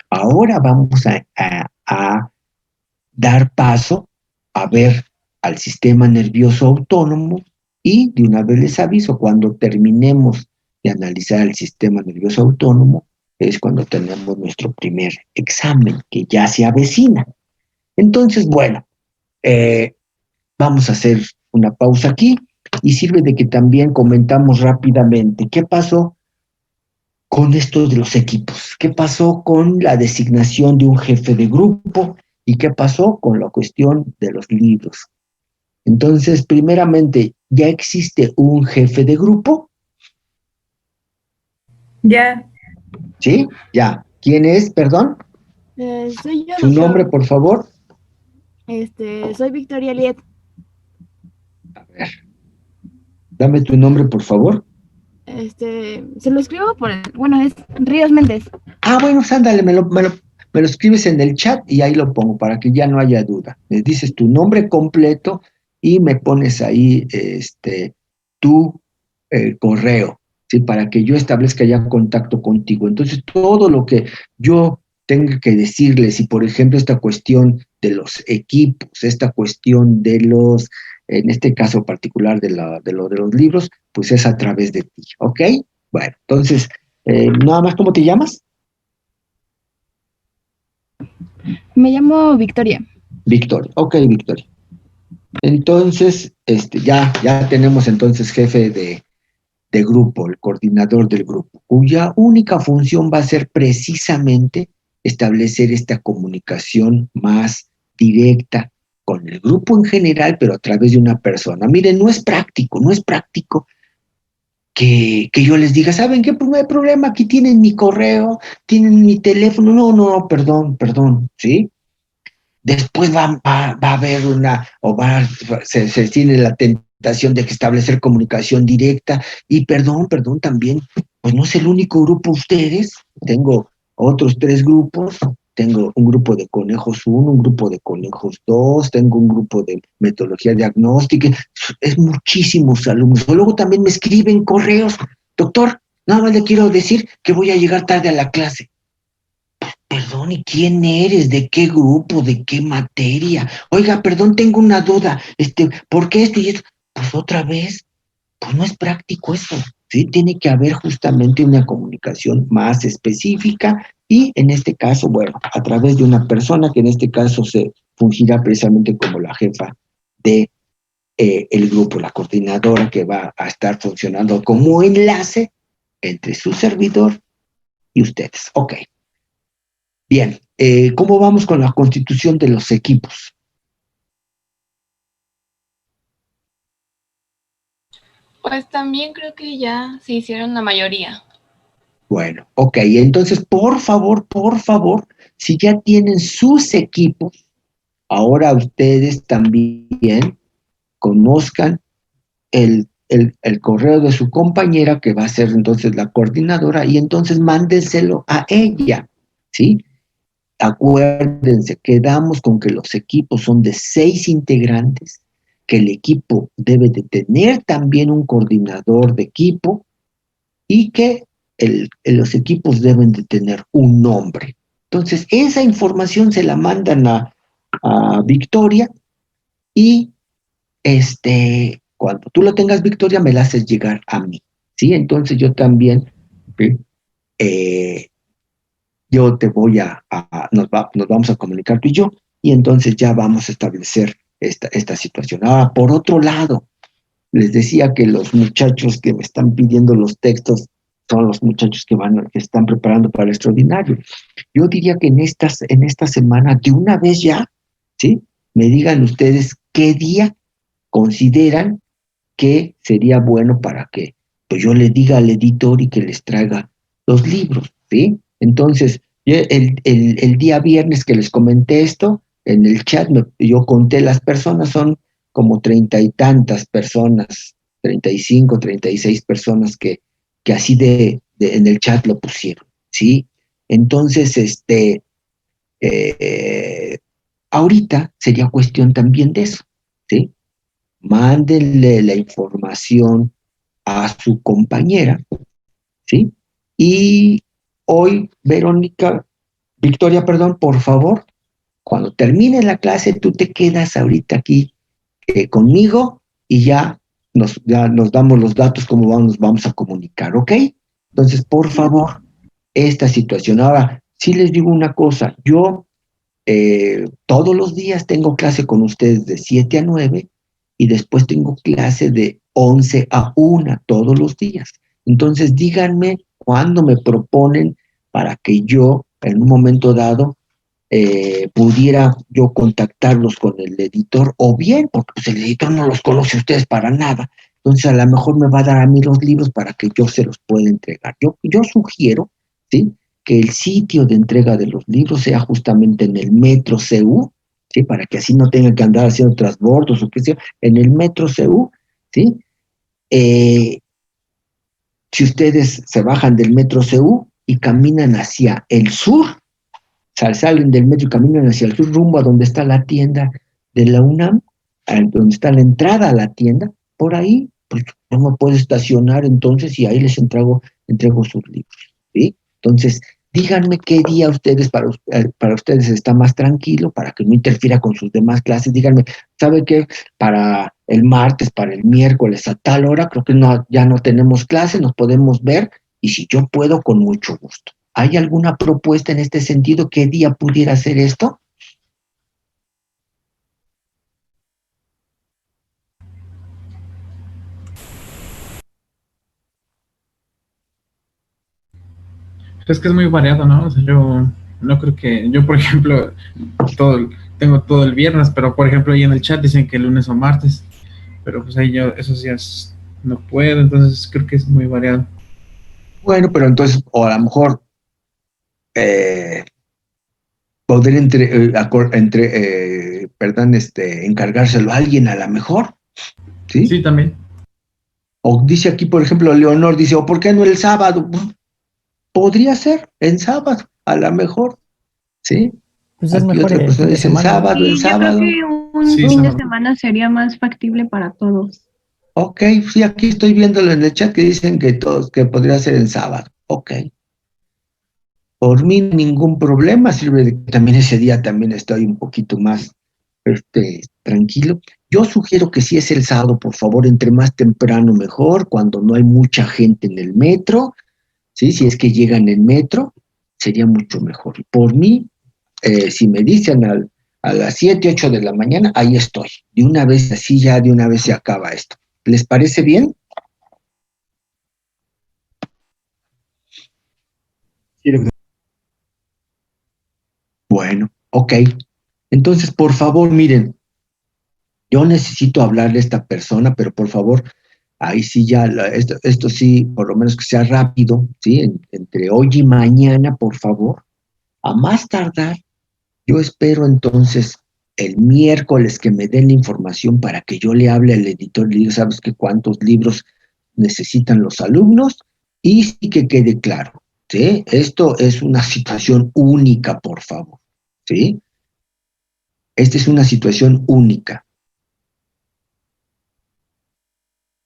Ahora vamos a dar paso a ver al sistema nervioso autónomo y de una vez les aviso, cuando terminemos de analizar el sistema nervioso autónomo, es cuando tenemos nuestro primer examen, que ya se avecina. Entonces, bueno, vamos a hacer una pausa aquí y sirve de que también comentamos rápidamente qué pasó con esto de los equipos, qué pasó con la designación de un jefe de grupo y qué pasó con la cuestión de los libros. Entonces, primeramente, ¿ya existe un jefe de grupo? Ya, ¿Sí? Ya. ¿Quién es, perdón? Soy yo, ¿Su nombre, doctor. por favor? Soy Victoria Liet. A ver, dame tu nombre, por favor. Se lo escribo bueno, es Ríos Méndez. Ah, bueno, pues ándale, me lo escribes en el chat y ahí lo pongo para que ya no haya duda. Me dices tu nombre completo y me pones ahí tu correo, ¿sí? Para que yo establezca ya contacto contigo. Entonces, todo lo que yo tenga que decirles, y por ejemplo, esta cuestión de los equipos, esta cuestión de los, en este caso particular de los libros, pues es a través de ti, ¿ok? Bueno, entonces, nada más, ¿cómo te llamas? Me llamo Victoria. Victoria, ok, Victoria. Entonces, ya tenemos entonces jefe de grupo, el coordinador del grupo, cuya única función va a ser precisamente establecer esta comunicación más directa con el grupo en general, pero a través de una persona. Miren, no es práctico que yo les diga, ¿saben qué? Pues no hay problema, aquí tienen mi correo, tienen mi teléfono, no, perdón, ¿sí? Después va a haber se tiene la tentación de que establecer comunicación directa y perdón, también, pues no es el único grupo ustedes, tengo otros 3 grupos, tengo un grupo de conejos 1, un grupo de conejos 2, tengo un grupo de metodología diagnóstica, es muchísimos alumnos. Luego también me escriben correos, doctor, nada más le quiero decir que voy a llegar tarde a la clase. Perdón, ¿y quién eres? ¿De qué grupo? ¿De qué materia? Oiga, perdón, tengo una duda. ¿Por qué esto y esto? Pues otra vez, pues no es práctico eso. Sí, tiene que haber justamente una comunicación más específica y en este caso, bueno, a través de una persona que en este caso se fungirá precisamente como la jefa de el grupo, la coordinadora que va a estar funcionando como enlace entre su servidor y ustedes. Ok. Bien, ¿cómo vamos con la constitución de los equipos? Pues también creo que ya se hicieron la mayoría. Bueno, ok, entonces por favor, si ya tienen sus equipos, ahora ustedes también conozcan el correo de su compañera que va a ser entonces la coordinadora y entonces mándenselo a ella, ¿sí? Acuérdense, quedamos con que los equipos son de 6 integrantes, que el equipo debe de tener también un coordinador de equipo y que los equipos deben de tener un nombre. Entonces, esa información se la mandan a Victoria y cuando tú lo tengas, Victoria, me la haces llegar a mí, ¿sí? Entonces yo también, ¿sí? Yo te voy nos vamos a comunicar tú y yo, y entonces ya vamos a establecer esta situación. Ahora, por otro lado, les decía que los muchachos que me están pidiendo los textos son los muchachos que están preparando para el extraordinario. Yo diría que en esta semana, de una vez ya, ¿sí? Me digan ustedes qué día consideran que sería bueno para que pues yo le diga al editor y que les traiga los libros, ¿sí? Entonces, el día viernes que les comenté esto, en el chat yo conté las personas, son como 30 y tantas personas, 35, 36 personas que así en el chat lo pusieron, ¿sí? Entonces, ahorita sería cuestión también de eso, ¿sí? Mándenle la información a su compañera, ¿sí? Y hoy, Victoria, perdón, por favor, cuando termine la clase, tú te quedas ahorita aquí conmigo y ya nos damos los datos, cómo nos vamos a comunicar, ¿ok? Entonces, por favor, esta situación. Ahora, sí les digo una cosa, yo todos los días tengo clase con ustedes de 7 a 9 y después tengo clase de 11 a 1 todos los días. Entonces díganme cuándo me proponen para que yo en un momento dado pudiera yo contactarlos con el editor o bien, porque pues, el editor no los conoce a ustedes para nada. Entonces a lo mejor me va a dar a mí los libros para que yo se los pueda entregar. Yo sugiero, ¿sí? que el sitio de entrega de los libros sea justamente en el Metro CU, ¿sí? Para que así no tengan que andar haciendo transbordos o qué sea, en el Metro CU, ¿sí? Si ustedes se bajan del Metro CU y caminan hacia el sur, o sea, salen del metro y caminan hacia el sur rumbo a donde está la tienda de la UNAM, donde está la entrada a la tienda, por ahí, pues uno puede estacionar entonces y ahí les entrego sus libros, ¿sí? Entonces, díganme qué día para ustedes está más tranquilo, para que no interfiera con sus demás clases. Díganme, ¿sabe qué? Para el martes, para el miércoles, a tal hora, creo que ya no tenemos clase, nos podemos ver, y si yo puedo, con mucho gusto. ¿Hay alguna propuesta en este sentido? ¿Qué día pudiera hacer esto? Es que es muy variado, ¿no? O sea, yo no creo que, yo por ejemplo, tengo todo el viernes, pero por ejemplo ahí en el chat dicen que lunes o martes, pero pues ahí yo esos días no puedo, entonces creo que es muy variado. Bueno, pero entonces, o a lo mejor poder encargárselo a alguien a lo mejor, ¿sí? Sí, también. O dice aquí, por ejemplo, Leonor, dice, ¿o por qué no el sábado? Podría ser en sábado, a lo mejor, ¿sí? Pues es Aquí mejor otra el persona fin de dice, el semana, ¿no? sábado, el Sí, yo creo sábado. que un Sí, fin de sábado. semana sería más factible para todos. Ok, sí, aquí estoy viéndolo en el chat que dicen que podría ser en sábado. Ok. Por mí ningún problema, sirve de que también ese día también estoy un poquito más tranquilo. Yo sugiero que si es el sábado, por favor, entre más temprano mejor, cuando no hay mucha gente en el metro, ¿sí? Si es que llegan en metro, sería mucho mejor. Por mí, si me dicen a las 7, 8 de la mañana, ahí estoy. De una vez, así ya de una vez se acaba esto. ¿Les parece bien? Bueno, ok. Entonces, por favor, miren, yo necesito hablarle a esta persona, pero por favor, ahí sí ya, esto sí, por lo menos que sea rápido, ¿sí? Entre hoy y mañana, por favor. A más tardar, yo espero entonces el miércoles que me den la información para que yo le hable al editor y le diga, ¿sabes qué cuántos libros necesitan los alumnos? Y sí que quede claro, ¿sí? Esto es una situación única, por favor, ¿sí? Esta es una situación única.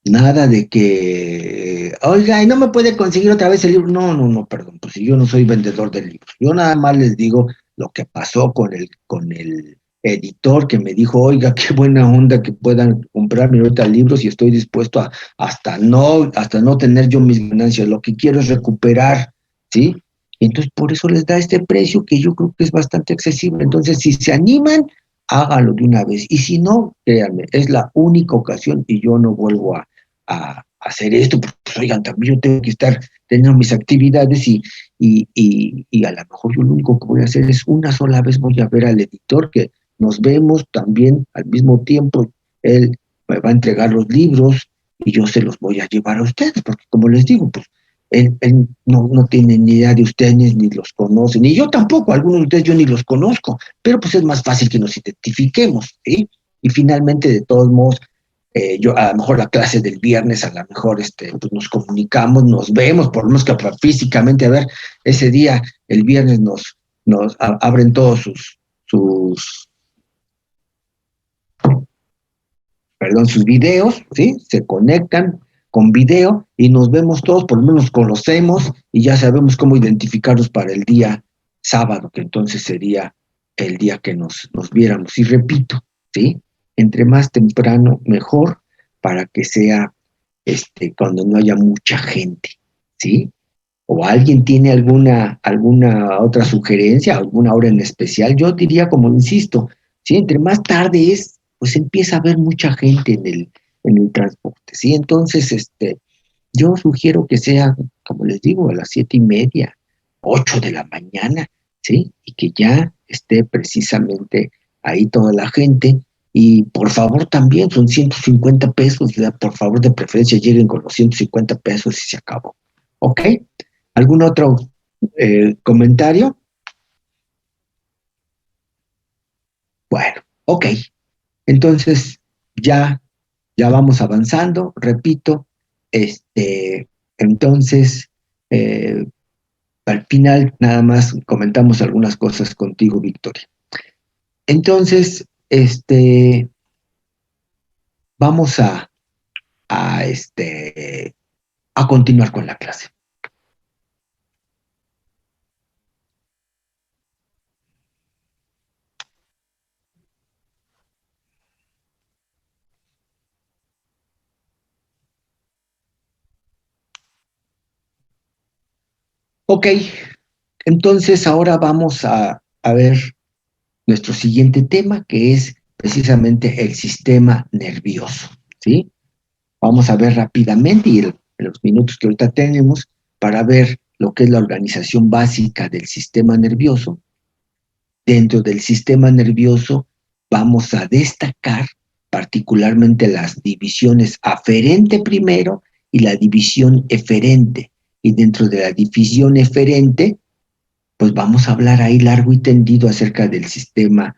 Nada de que, oiga, y no me puede conseguir otra vez el libro. No, no, no, perdón, pues si yo no soy vendedor de libros. Yo nada más les digo lo que pasó con el editor que me dijo, oiga, qué buena onda que puedan comprarme ahorita libros y estoy dispuesto a hasta no tener yo mis ganancias. Lo que quiero es recuperar, ¿sí? Y entonces por eso les da este precio que yo creo que es bastante accesible. Entonces, si se animan, háganlo de una vez. Y si no, créanme, es la única ocasión y yo no vuelvo a hacer esto, porque pues, oigan, también yo tengo que estar teniendo mis actividades y a lo mejor yo lo único que voy a hacer es una sola vez voy a ver al editor que nos vemos también al mismo tiempo, él me va a entregar los libros y yo se los voy a llevar a ustedes, porque como les digo, pues él no tiene ni idea de ustedes, ni los conoce, ni yo tampoco, algunos de ustedes yo ni los conozco, pero pues es más fácil que nos identifiquemos, ¿sí? Y finalmente, de todos modos, yo a lo mejor la clase del viernes, a lo mejor pues nos comunicamos, nos vemos, por lo menos que físicamente, a ver, ese día, el viernes nos abren todos sus videos, ¿sí? Se conectan con video y nos vemos todos, por lo menos nos conocemos y ya sabemos cómo identificarnos para el día sábado, que entonces sería el día que nos viéramos. Y repito, ¿sí? Entre más temprano, mejor, para que sea cuando no haya mucha gente, ¿sí? ¿O alguien tiene alguna otra sugerencia, alguna hora en especial? Yo diría, como insisto, ¿sí? Entre más tarde es, pues empieza a haber mucha gente en el transporte, ¿sí? Entonces, yo sugiero que sea, como les digo, a las 7:30, 8 de la mañana, ¿sí? Y que ya esté precisamente ahí toda la gente. Y por favor también son 150 pesos, por favor de preferencia lleguen con los 150 pesos y se acabó. ¿Ok? ¿Alguna otra ¿Comentario? Bueno, ok. Entonces, ya vamos avanzando, repito, entonces, al final nada más comentamos algunas cosas contigo, Victoria. Entonces, vamos a continuar con la clase. Ok, entonces ahora vamos a ver nuestro siguiente tema, que es precisamente el sistema nervioso, ¿sí? Vamos a ver rápidamente y en los minutos que ahorita tenemos para ver lo que es la organización básica del sistema nervioso. Dentro del sistema nervioso vamos a destacar particularmente las divisiones aferente primero y la división eferente. Y dentro de la división eferente, pues vamos a hablar ahí largo y tendido acerca del sistema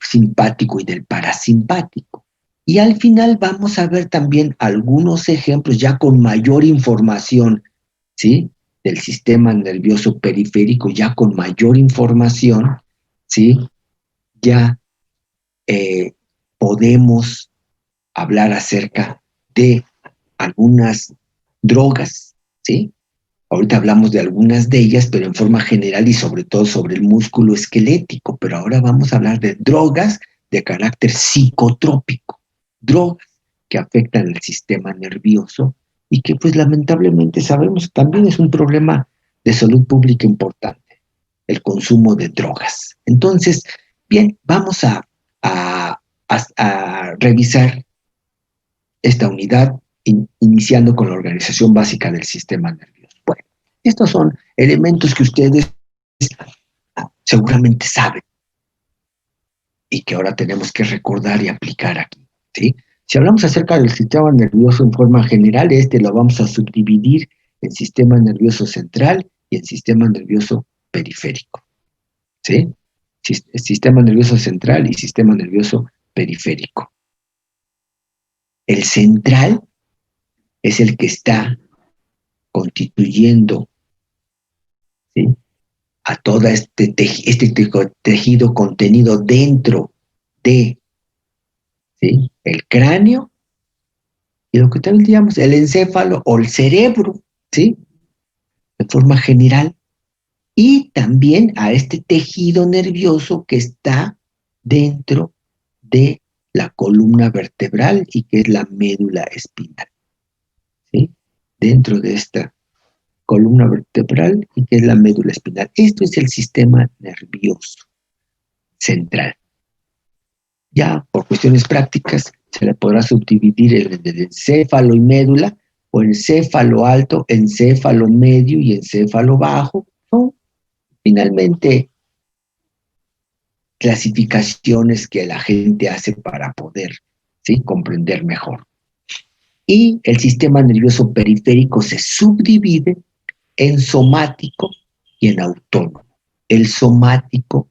simpático y del parasimpático. Y al final vamos a ver también algunos ejemplos ya con mayor información, ¿sí? Del sistema nervioso periférico, ya con mayor información, ¿sí? Ya podemos hablar acerca de algunas drogas, ¿sí? Ahorita hablamos de algunas de ellas, pero en forma general y sobre todo sobre el músculo esquelético. Pero ahora vamos a hablar de drogas de carácter psicotrópico, drogas que afectan el sistema nervioso y que pues lamentablemente sabemos también es un problema de salud pública importante, el consumo de drogas. Entonces, bien, vamos a revisar esta unidad iniciando con la organización básica del sistema nervioso. Bueno, estos son elementos que ustedes seguramente saben y que ahora tenemos que recordar y aplicar aquí, ¿sí? Si hablamos acerca del sistema nervioso en forma general, lo vamos a subdividir en sistema nervioso central y en sistema nervioso periférico, ¿sí? Sistema nervioso central y sistema nervioso periférico. El central es el que está constituyendo, ¿sí?, a todo este tejido contenido dentro de, ¿sí?, el cráneo y lo que también llamamos el encéfalo o el cerebro, ¿sí?, de forma general, y también a este tejido nervioso que está dentro de la columna vertebral y que es la médula espinal, ¿sí?, dentro de esta columna vertebral y que es la médula espinal. Esto es el sistema nervioso central. Ya por cuestiones prácticas se le podrá subdividir en el encéfalo y médula, o encéfalo alto, encéfalo medio y encéfalo bajo. Son finalmente clasificaciones que la gente hace para poder, ¿sí?, comprender mejor. Y el sistema nervioso periférico se subdivide en somático y en autónomo. El somático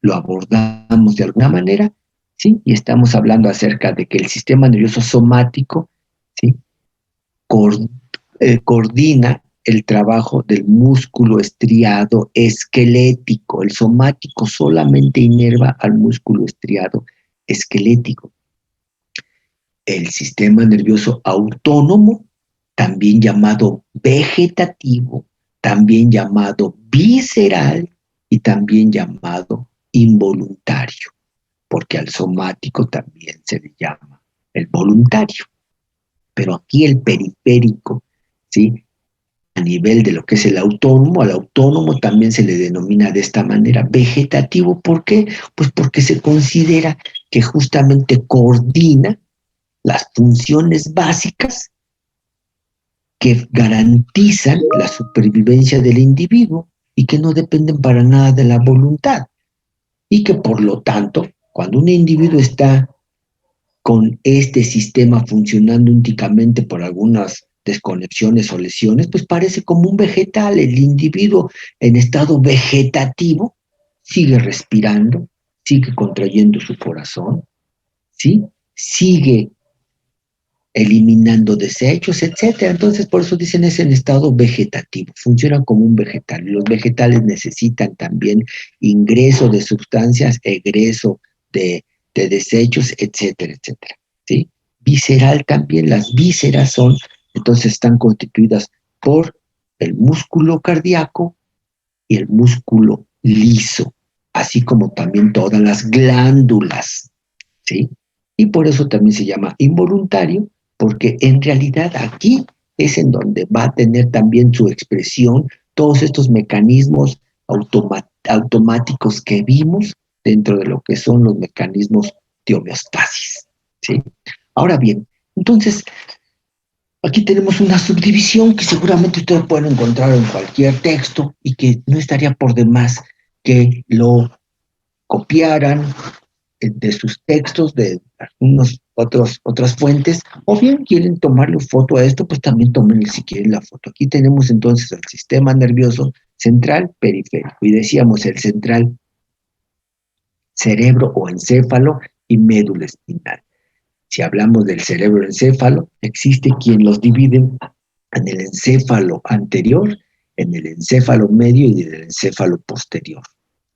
lo abordamos de alguna manera, ¿sí? Y estamos hablando acerca de que el sistema nervioso somático, ¿sí?, coordina el trabajo del músculo estriado esquelético. El somático solamente inerva al músculo estriado esquelético. El sistema nervioso autónomo, también llamado vegetativo, también llamado visceral y también llamado involuntario, porque al somático también se le llama el voluntario. Pero aquí el periférico, ¿sí?, a nivel de lo que es el autónomo, al autónomo también se le denomina de esta manera vegetativo. ¿Por qué? Pues porque se considera que justamente coordina las funciones básicas que garantizan la supervivencia del individuo y que no dependen para nada de la voluntad. Y que por lo tanto, cuando un individuo está con este sistema funcionando únicamente por algunas desconexiones o lesiones, pues parece como un vegetal. El individuo en estado vegetativo sigue respirando, sigue contrayendo su corazón, ¿sí? Sigue eliminando desechos, etcétera. Entonces, por eso dicen es en estado vegetativo, funciona como un vegetal. Los vegetales necesitan también ingreso de sustancias, egreso de desechos, etcétera, etcétera, ¿sí? Visceral también, las vísceras son, entonces están constituidas por el músculo cardíaco y el músculo liso, así como también todas las glándulas, ¿sí? Y por eso también se llama involuntario, porque en realidad aquí es en donde va a tener también su expresión todos estos mecanismos automáticos que vimos dentro de lo que son los mecanismos de homeostasis, ¿sí? Ahora bien, entonces, aquí tenemos una subdivisión que seguramente ustedes pueden encontrar en cualquier texto y que no estaría por demás que lo copiaran de sus textos, de algunos otras fuentes, o bien quieren tomarle foto a esto, pues también tomen si quieren la foto. Aquí tenemos entonces el sistema nervioso central periférico, y decíamos el central, cerebro o encéfalo y médula espinal. Si hablamos del cerebro encéfalo, existe quien los divide en el encéfalo anterior, en el encéfalo medio y en el encéfalo posterior,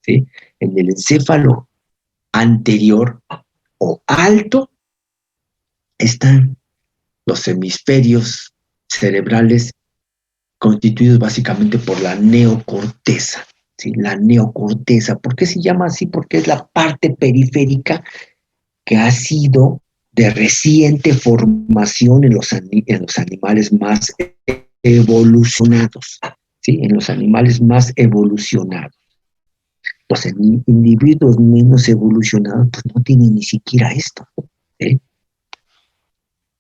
¿sí? En el encéfalo anterior o alto están los hemisferios cerebrales constituidos básicamente por la neocorteza, ¿sí? La neocorteza. ¿Por qué se llama así? Porque es la parte periférica que ha sido de reciente formación en los animales más evolucionados, ¿sí? En los animales más evolucionados. Los individuos menos evolucionados pues no tienen ni siquiera esto, ¿eh?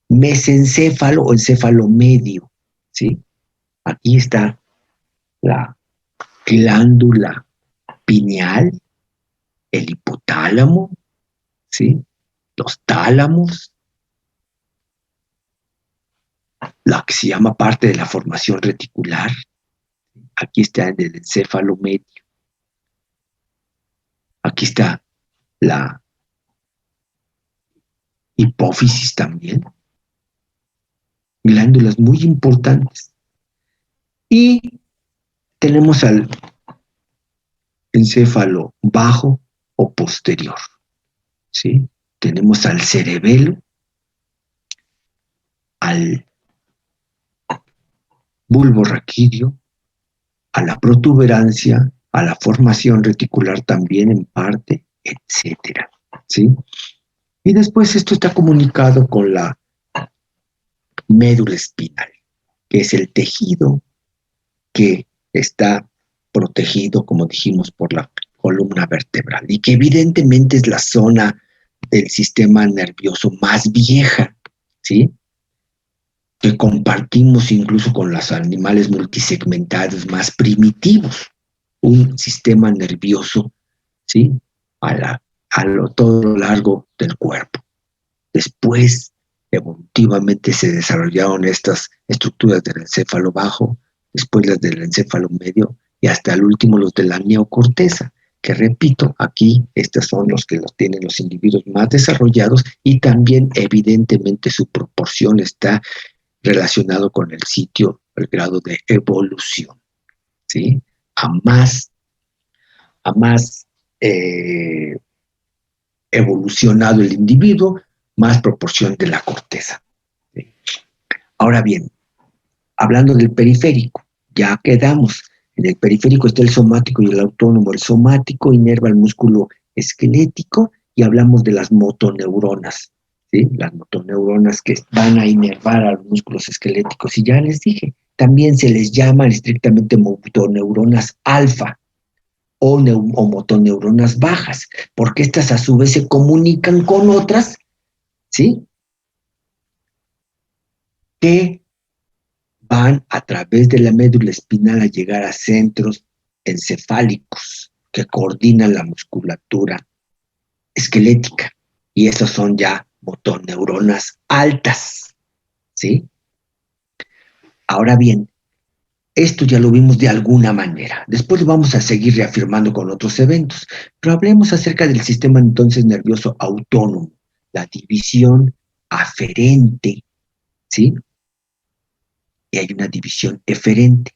Mesencéfalo o encéfalo medio, ¿sí? Aquí está la glándula pineal, el hipotálamo, ¿sí? Los tálamos, la que se llama parte de la formación reticular. Aquí está en el encéfalo medio. Aquí está la hipófisis también. Glándulas muy importantes. Y tenemos al encéfalo bajo o posterior, ¿sí? Tenemos al cerebelo, al bulbo raquídeo, a la protuberancia, a la formación reticular también en parte, etcétera, ¿sí? Y después esto está comunicado con la médula espinal, que es el tejido que está protegido, como dijimos, por la columna vertebral y que evidentemente es la zona del sistema nervioso más vieja, ¿sí? Que compartimos incluso con los animales multisegmentados más primitivos, un sistema nervioso, ¿sí? Todo lo largo del cuerpo. Después, evolutivamente se desarrollaron estas estructuras del encéfalo bajo, después las del encéfalo medio y hasta el último los de la neocorteza, que repito, aquí estos son los que los tienen los individuos más desarrollados y también evidentemente su proporción está relacionado con el sitio, el grado de evolución, ¿sí? A más evolucionado el individuo, más proporción de la corteza, ¿sí? Ahora bien, hablando del periférico, ya quedamos. En el periférico está el somático y el autónomo. El somático inerva el músculo esquelético y hablamos de las motoneuronas, ¿sí? Las motoneuronas que van a inervar a los músculos esqueléticos. Y ya les dije, también se les llama estrictamente motoneuronas alfa o motoneuronas bajas, porque estas a su vez se comunican con otras, ¿sí? Que van a través de la médula espinal a llegar a centros encefálicos que coordinan la musculatura esquelética. Y esas son ya motoneuronas altas, ¿sí? Ahora bien, esto ya lo vimos de alguna manera. Después lo vamos a seguir reafirmando con otros eventos. Pero hablemos acerca del sistema entonces nervioso autónomo, la división aferente, ¿sí? Y hay una división eferente.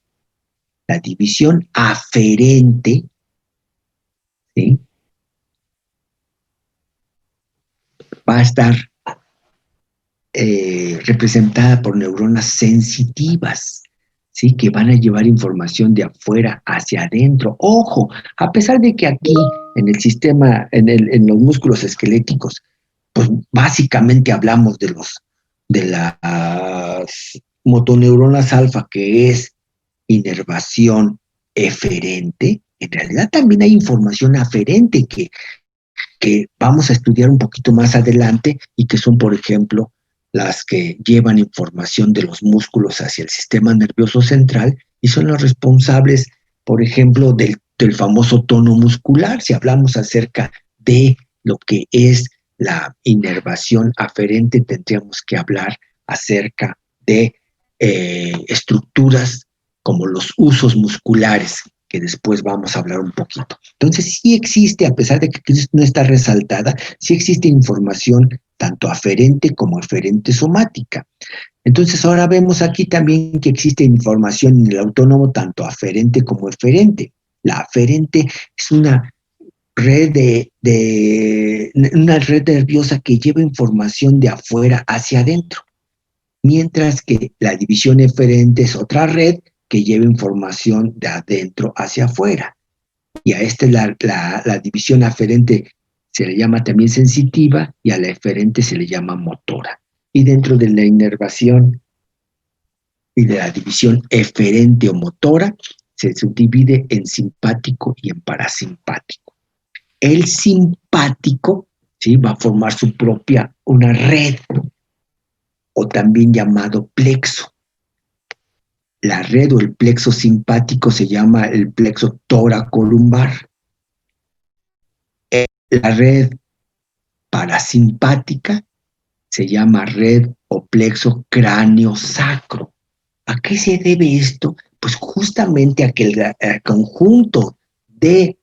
La división aferente, ¿sí?, va a estar representada por neuronas sensitivas, ¿sí?, que van a llevar información de afuera hacia adentro. Ojo, a pesar de que aquí en el sistema, en los músculos esqueléticos, pues básicamente hablamos de las motoneuronas alfa, que es inervación eferente. En realidad también hay información aferente que vamos a estudiar un poquito más adelante y que son, por ejemplo, las que llevan información de los músculos hacia el sistema nervioso central y son los responsables, por ejemplo, del famoso tono muscular. Si hablamos acerca de lo que es la inervación aferente, tendríamos que hablar acerca de estructuras como los usos musculares, que después vamos a hablar un poquito. Entonces, sí existe, a pesar de que no está resaltada, sí existe información tanto aferente como eferente somática. Entonces, ahora vemos aquí también que existe información en el autónomo tanto aferente como eferente. La aferente es una red una red nerviosa que lleva información de afuera hacia adentro, mientras que la división eferente es otra red que lleva información de adentro hacia afuera. Y a la división aferente se le llama también sensitiva y a la eferente se le llama motora. Y dentro de la inervación y de la división eferente o motora se subdivide en simpático y en parasimpático. El simpático, ¿sí?, va a formar su propia, una red, o también llamado plexo. La red o el plexo simpático se llama el plexo toracolumbar. La red parasimpática se llama red o plexo cráneo-sacro. ¿A qué se debe esto? Pues justamente a que el conjunto de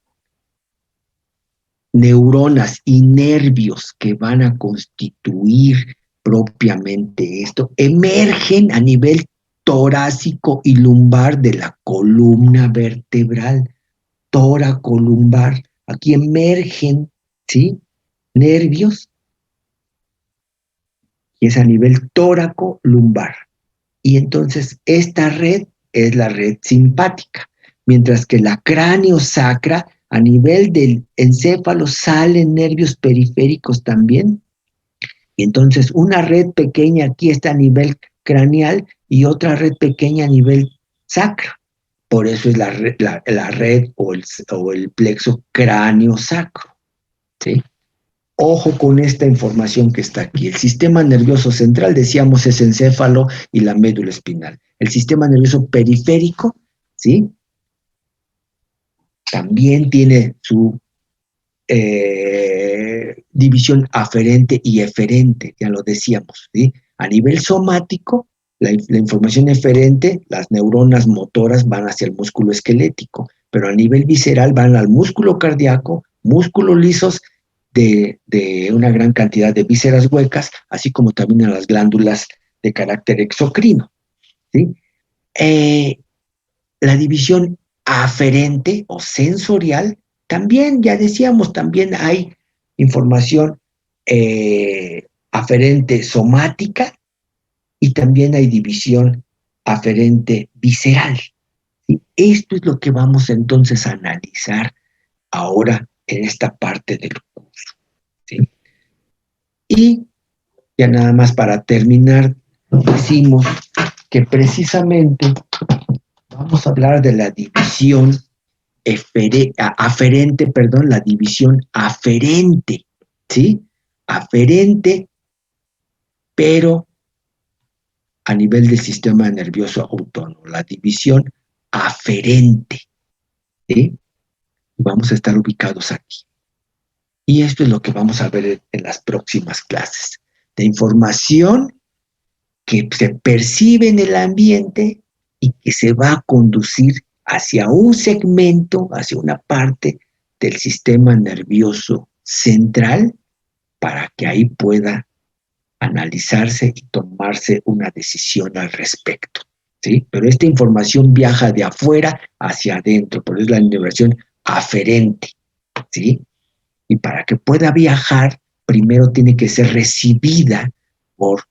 neuronas y nervios que van a constituir propiamente esto emergen a nivel torácico y lumbar de la columna vertebral, toracolumbar. Aquí emergen, ¿sí?, nervios, y es a nivel tóraco-lumbar. Y entonces esta red es la red simpática, mientras que la cráneo-sacra, a nivel del encéfalo, salen nervios periféricos también. Y entonces una red pequeña aquí está a nivel craneal y otra red pequeña a nivel sacro. Por eso es la red o el plexo cráneo-sacro, ¿sí? Ojo con esta información que está aquí. El sistema nervioso central, decíamos, es encéfalo y la médula espinal. El sistema nervioso periférico, ¿sí?, también tiene su división aferente y eferente, ya lo decíamos, ¿sí? A nivel somático, la información eferente, las neuronas motoras van hacia el músculo esquelético, pero a nivel visceral van al músculo cardíaco, músculos lisos de una gran cantidad de vísceras huecas, así como también a las glándulas de carácter exocrino, ¿sí? La división aferente o sensorial, también, ya decíamos, también hay información aferente somática y también hay división aferente visceral. ¿Sí? Esto es lo que vamos entonces a analizar ahora en esta parte del curso, ¿sí? Y ya nada más para terminar, decimos que precisamente vamos a hablar de la división aferente, la división aferente, ¿sí? Aferente, pero a nivel del sistema nervioso autónomo, la división aferente, ¿sí? Vamos a estar ubicados aquí. Y esto es lo que vamos a ver en las próximas clases. De información que se percibe en el ambiente y que se va a conducir hacia un segmento, hacia una parte del sistema nervioso central, para que ahí pueda analizarse y tomarse una decisión al respecto, ¿sí? Pero esta información viaja de afuera hacia adentro, por eso es la innervación aferente, ¿sí? Y para que pueda viajar, primero tiene que ser recibida por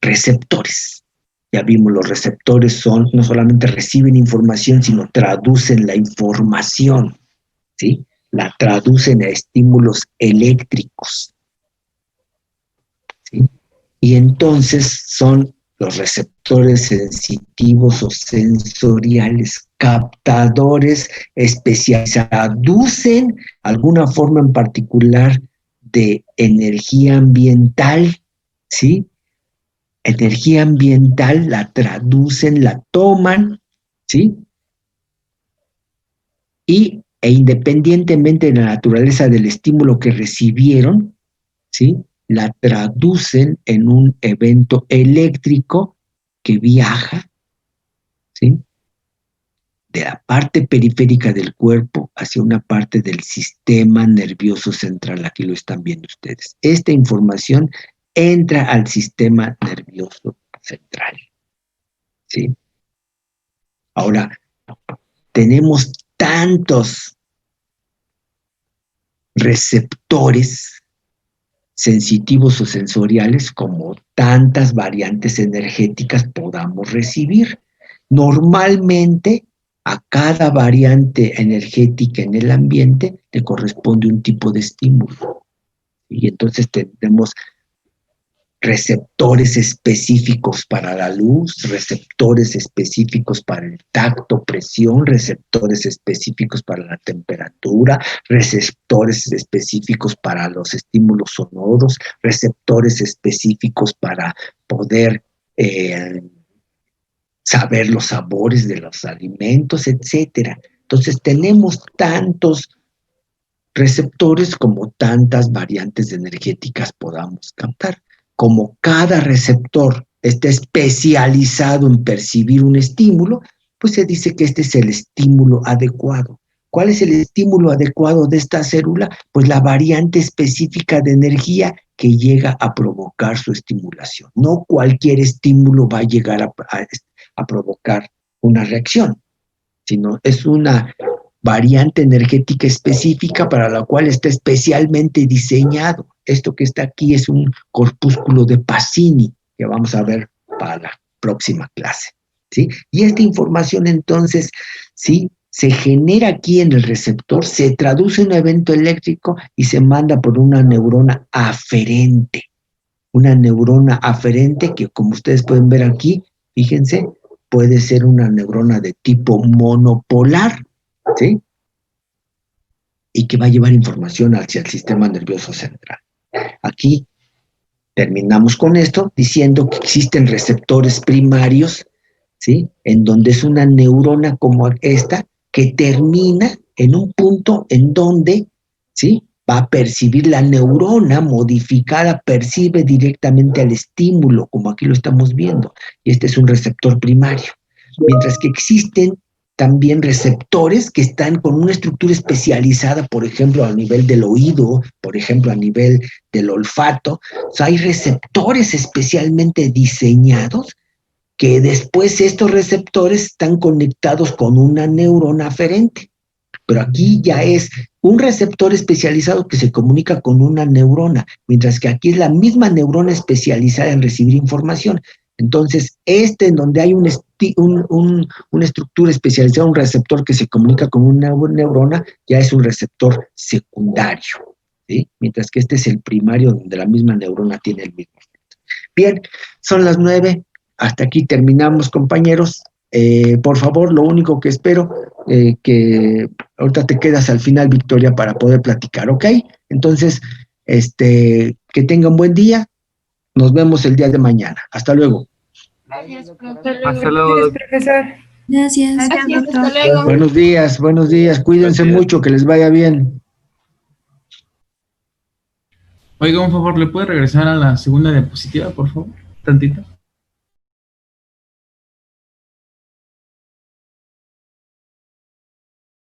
receptores. Ya vimos, los receptores no solamente reciben información, sino traducen la información, ¿sí? La traducen a estímulos eléctricos, ¿sí? Y entonces son los receptores sensitivos o sensoriales, captadores especializados, traducen alguna forma en particular de energía ambiental, ¿sí? Energía ambiental la traducen, la toman, ¿sí? E independientemente de la naturaleza del estímulo que recibieron, ¿sí? La traducen en un evento eléctrico que viaja, ¿sí? De la parte periférica del cuerpo hacia una parte del sistema nervioso central. Aquí lo están viendo ustedes. Esta información entra al sistema nervioso central, ¿sí? Ahora, tenemos tantos receptores sensitivos o sensoriales como tantas variantes energéticas podamos recibir. Normalmente, a cada variante energética en el ambiente le corresponde un tipo de estímulo. Y entonces tenemos receptores específicos para la luz, receptores específicos para el tacto, presión, receptores específicos para la temperatura, receptores específicos para los estímulos sonoros, receptores específicos para poder saber los sabores de los alimentos, etcétera. Entonces tenemos tantos receptores como tantas variantes energéticas podamos captar. Como cada receptor está especializado en percibir un estímulo, pues se dice que este es el estímulo adecuado. ¿Cuál es el estímulo adecuado de esta célula? Pues la variante específica de energía que llega a provocar su estimulación. No cualquier estímulo va a llegar a provocar una reacción, sino es una variante energética específica para la cual está especialmente diseñado. Esto que está aquí es un corpúsculo de Pacini, que vamos a ver para la próxima clase, ¿sí? Y esta información entonces, ¿sí?, se genera aquí en el receptor, se traduce en un evento eléctrico y se manda por una neurona aferente. Una neurona aferente que, como ustedes pueden ver aquí, fíjense, puede ser una neurona de tipo monopolar, ¿sí? Y que va a llevar información hacia el sistema nervioso central. Aquí terminamos con esto diciendo que existen receptores primarios, ¿sí?, en donde es una neurona como esta que termina en un punto en donde, ¿sí?, va a percibir la neurona modificada, percibe directamente al estímulo, como aquí lo estamos viendo, y este es un receptor primario. Mientras que existen también receptores que están con una estructura especializada, por ejemplo, a nivel del oído, por ejemplo, a nivel del olfato. O sea, hay receptores especialmente diseñados que después estos receptores están conectados con una neurona aferente. Pero aquí ya es un receptor especializado que se comunica con una neurona, mientras que aquí es la misma neurona especializada en recibir información. Entonces, en donde hay una estructura especializada, un receptor que se comunica con una neurona, ya es un receptor secundario, ¿sí? Mientras que este es el primario, donde la misma neurona tiene el mismo efecto. Bien, son las 9, hasta aquí terminamos, compañeros. Por favor, lo único que espero, que ahorita te quedas al final, Victoria, para poder platicar, ¿ok? Entonces, que tengan buen día. Nos vemos el día de mañana. Hasta luego. Gracias, Hasta luego. Gracias, profesor. Gracias. Gracias, hasta luego. Buenos días, cuídense Buenos días. mucho, que les vaya bien. Oiga, un favor, ¿le puede regresar a la segunda diapositiva, por favor? Tantito.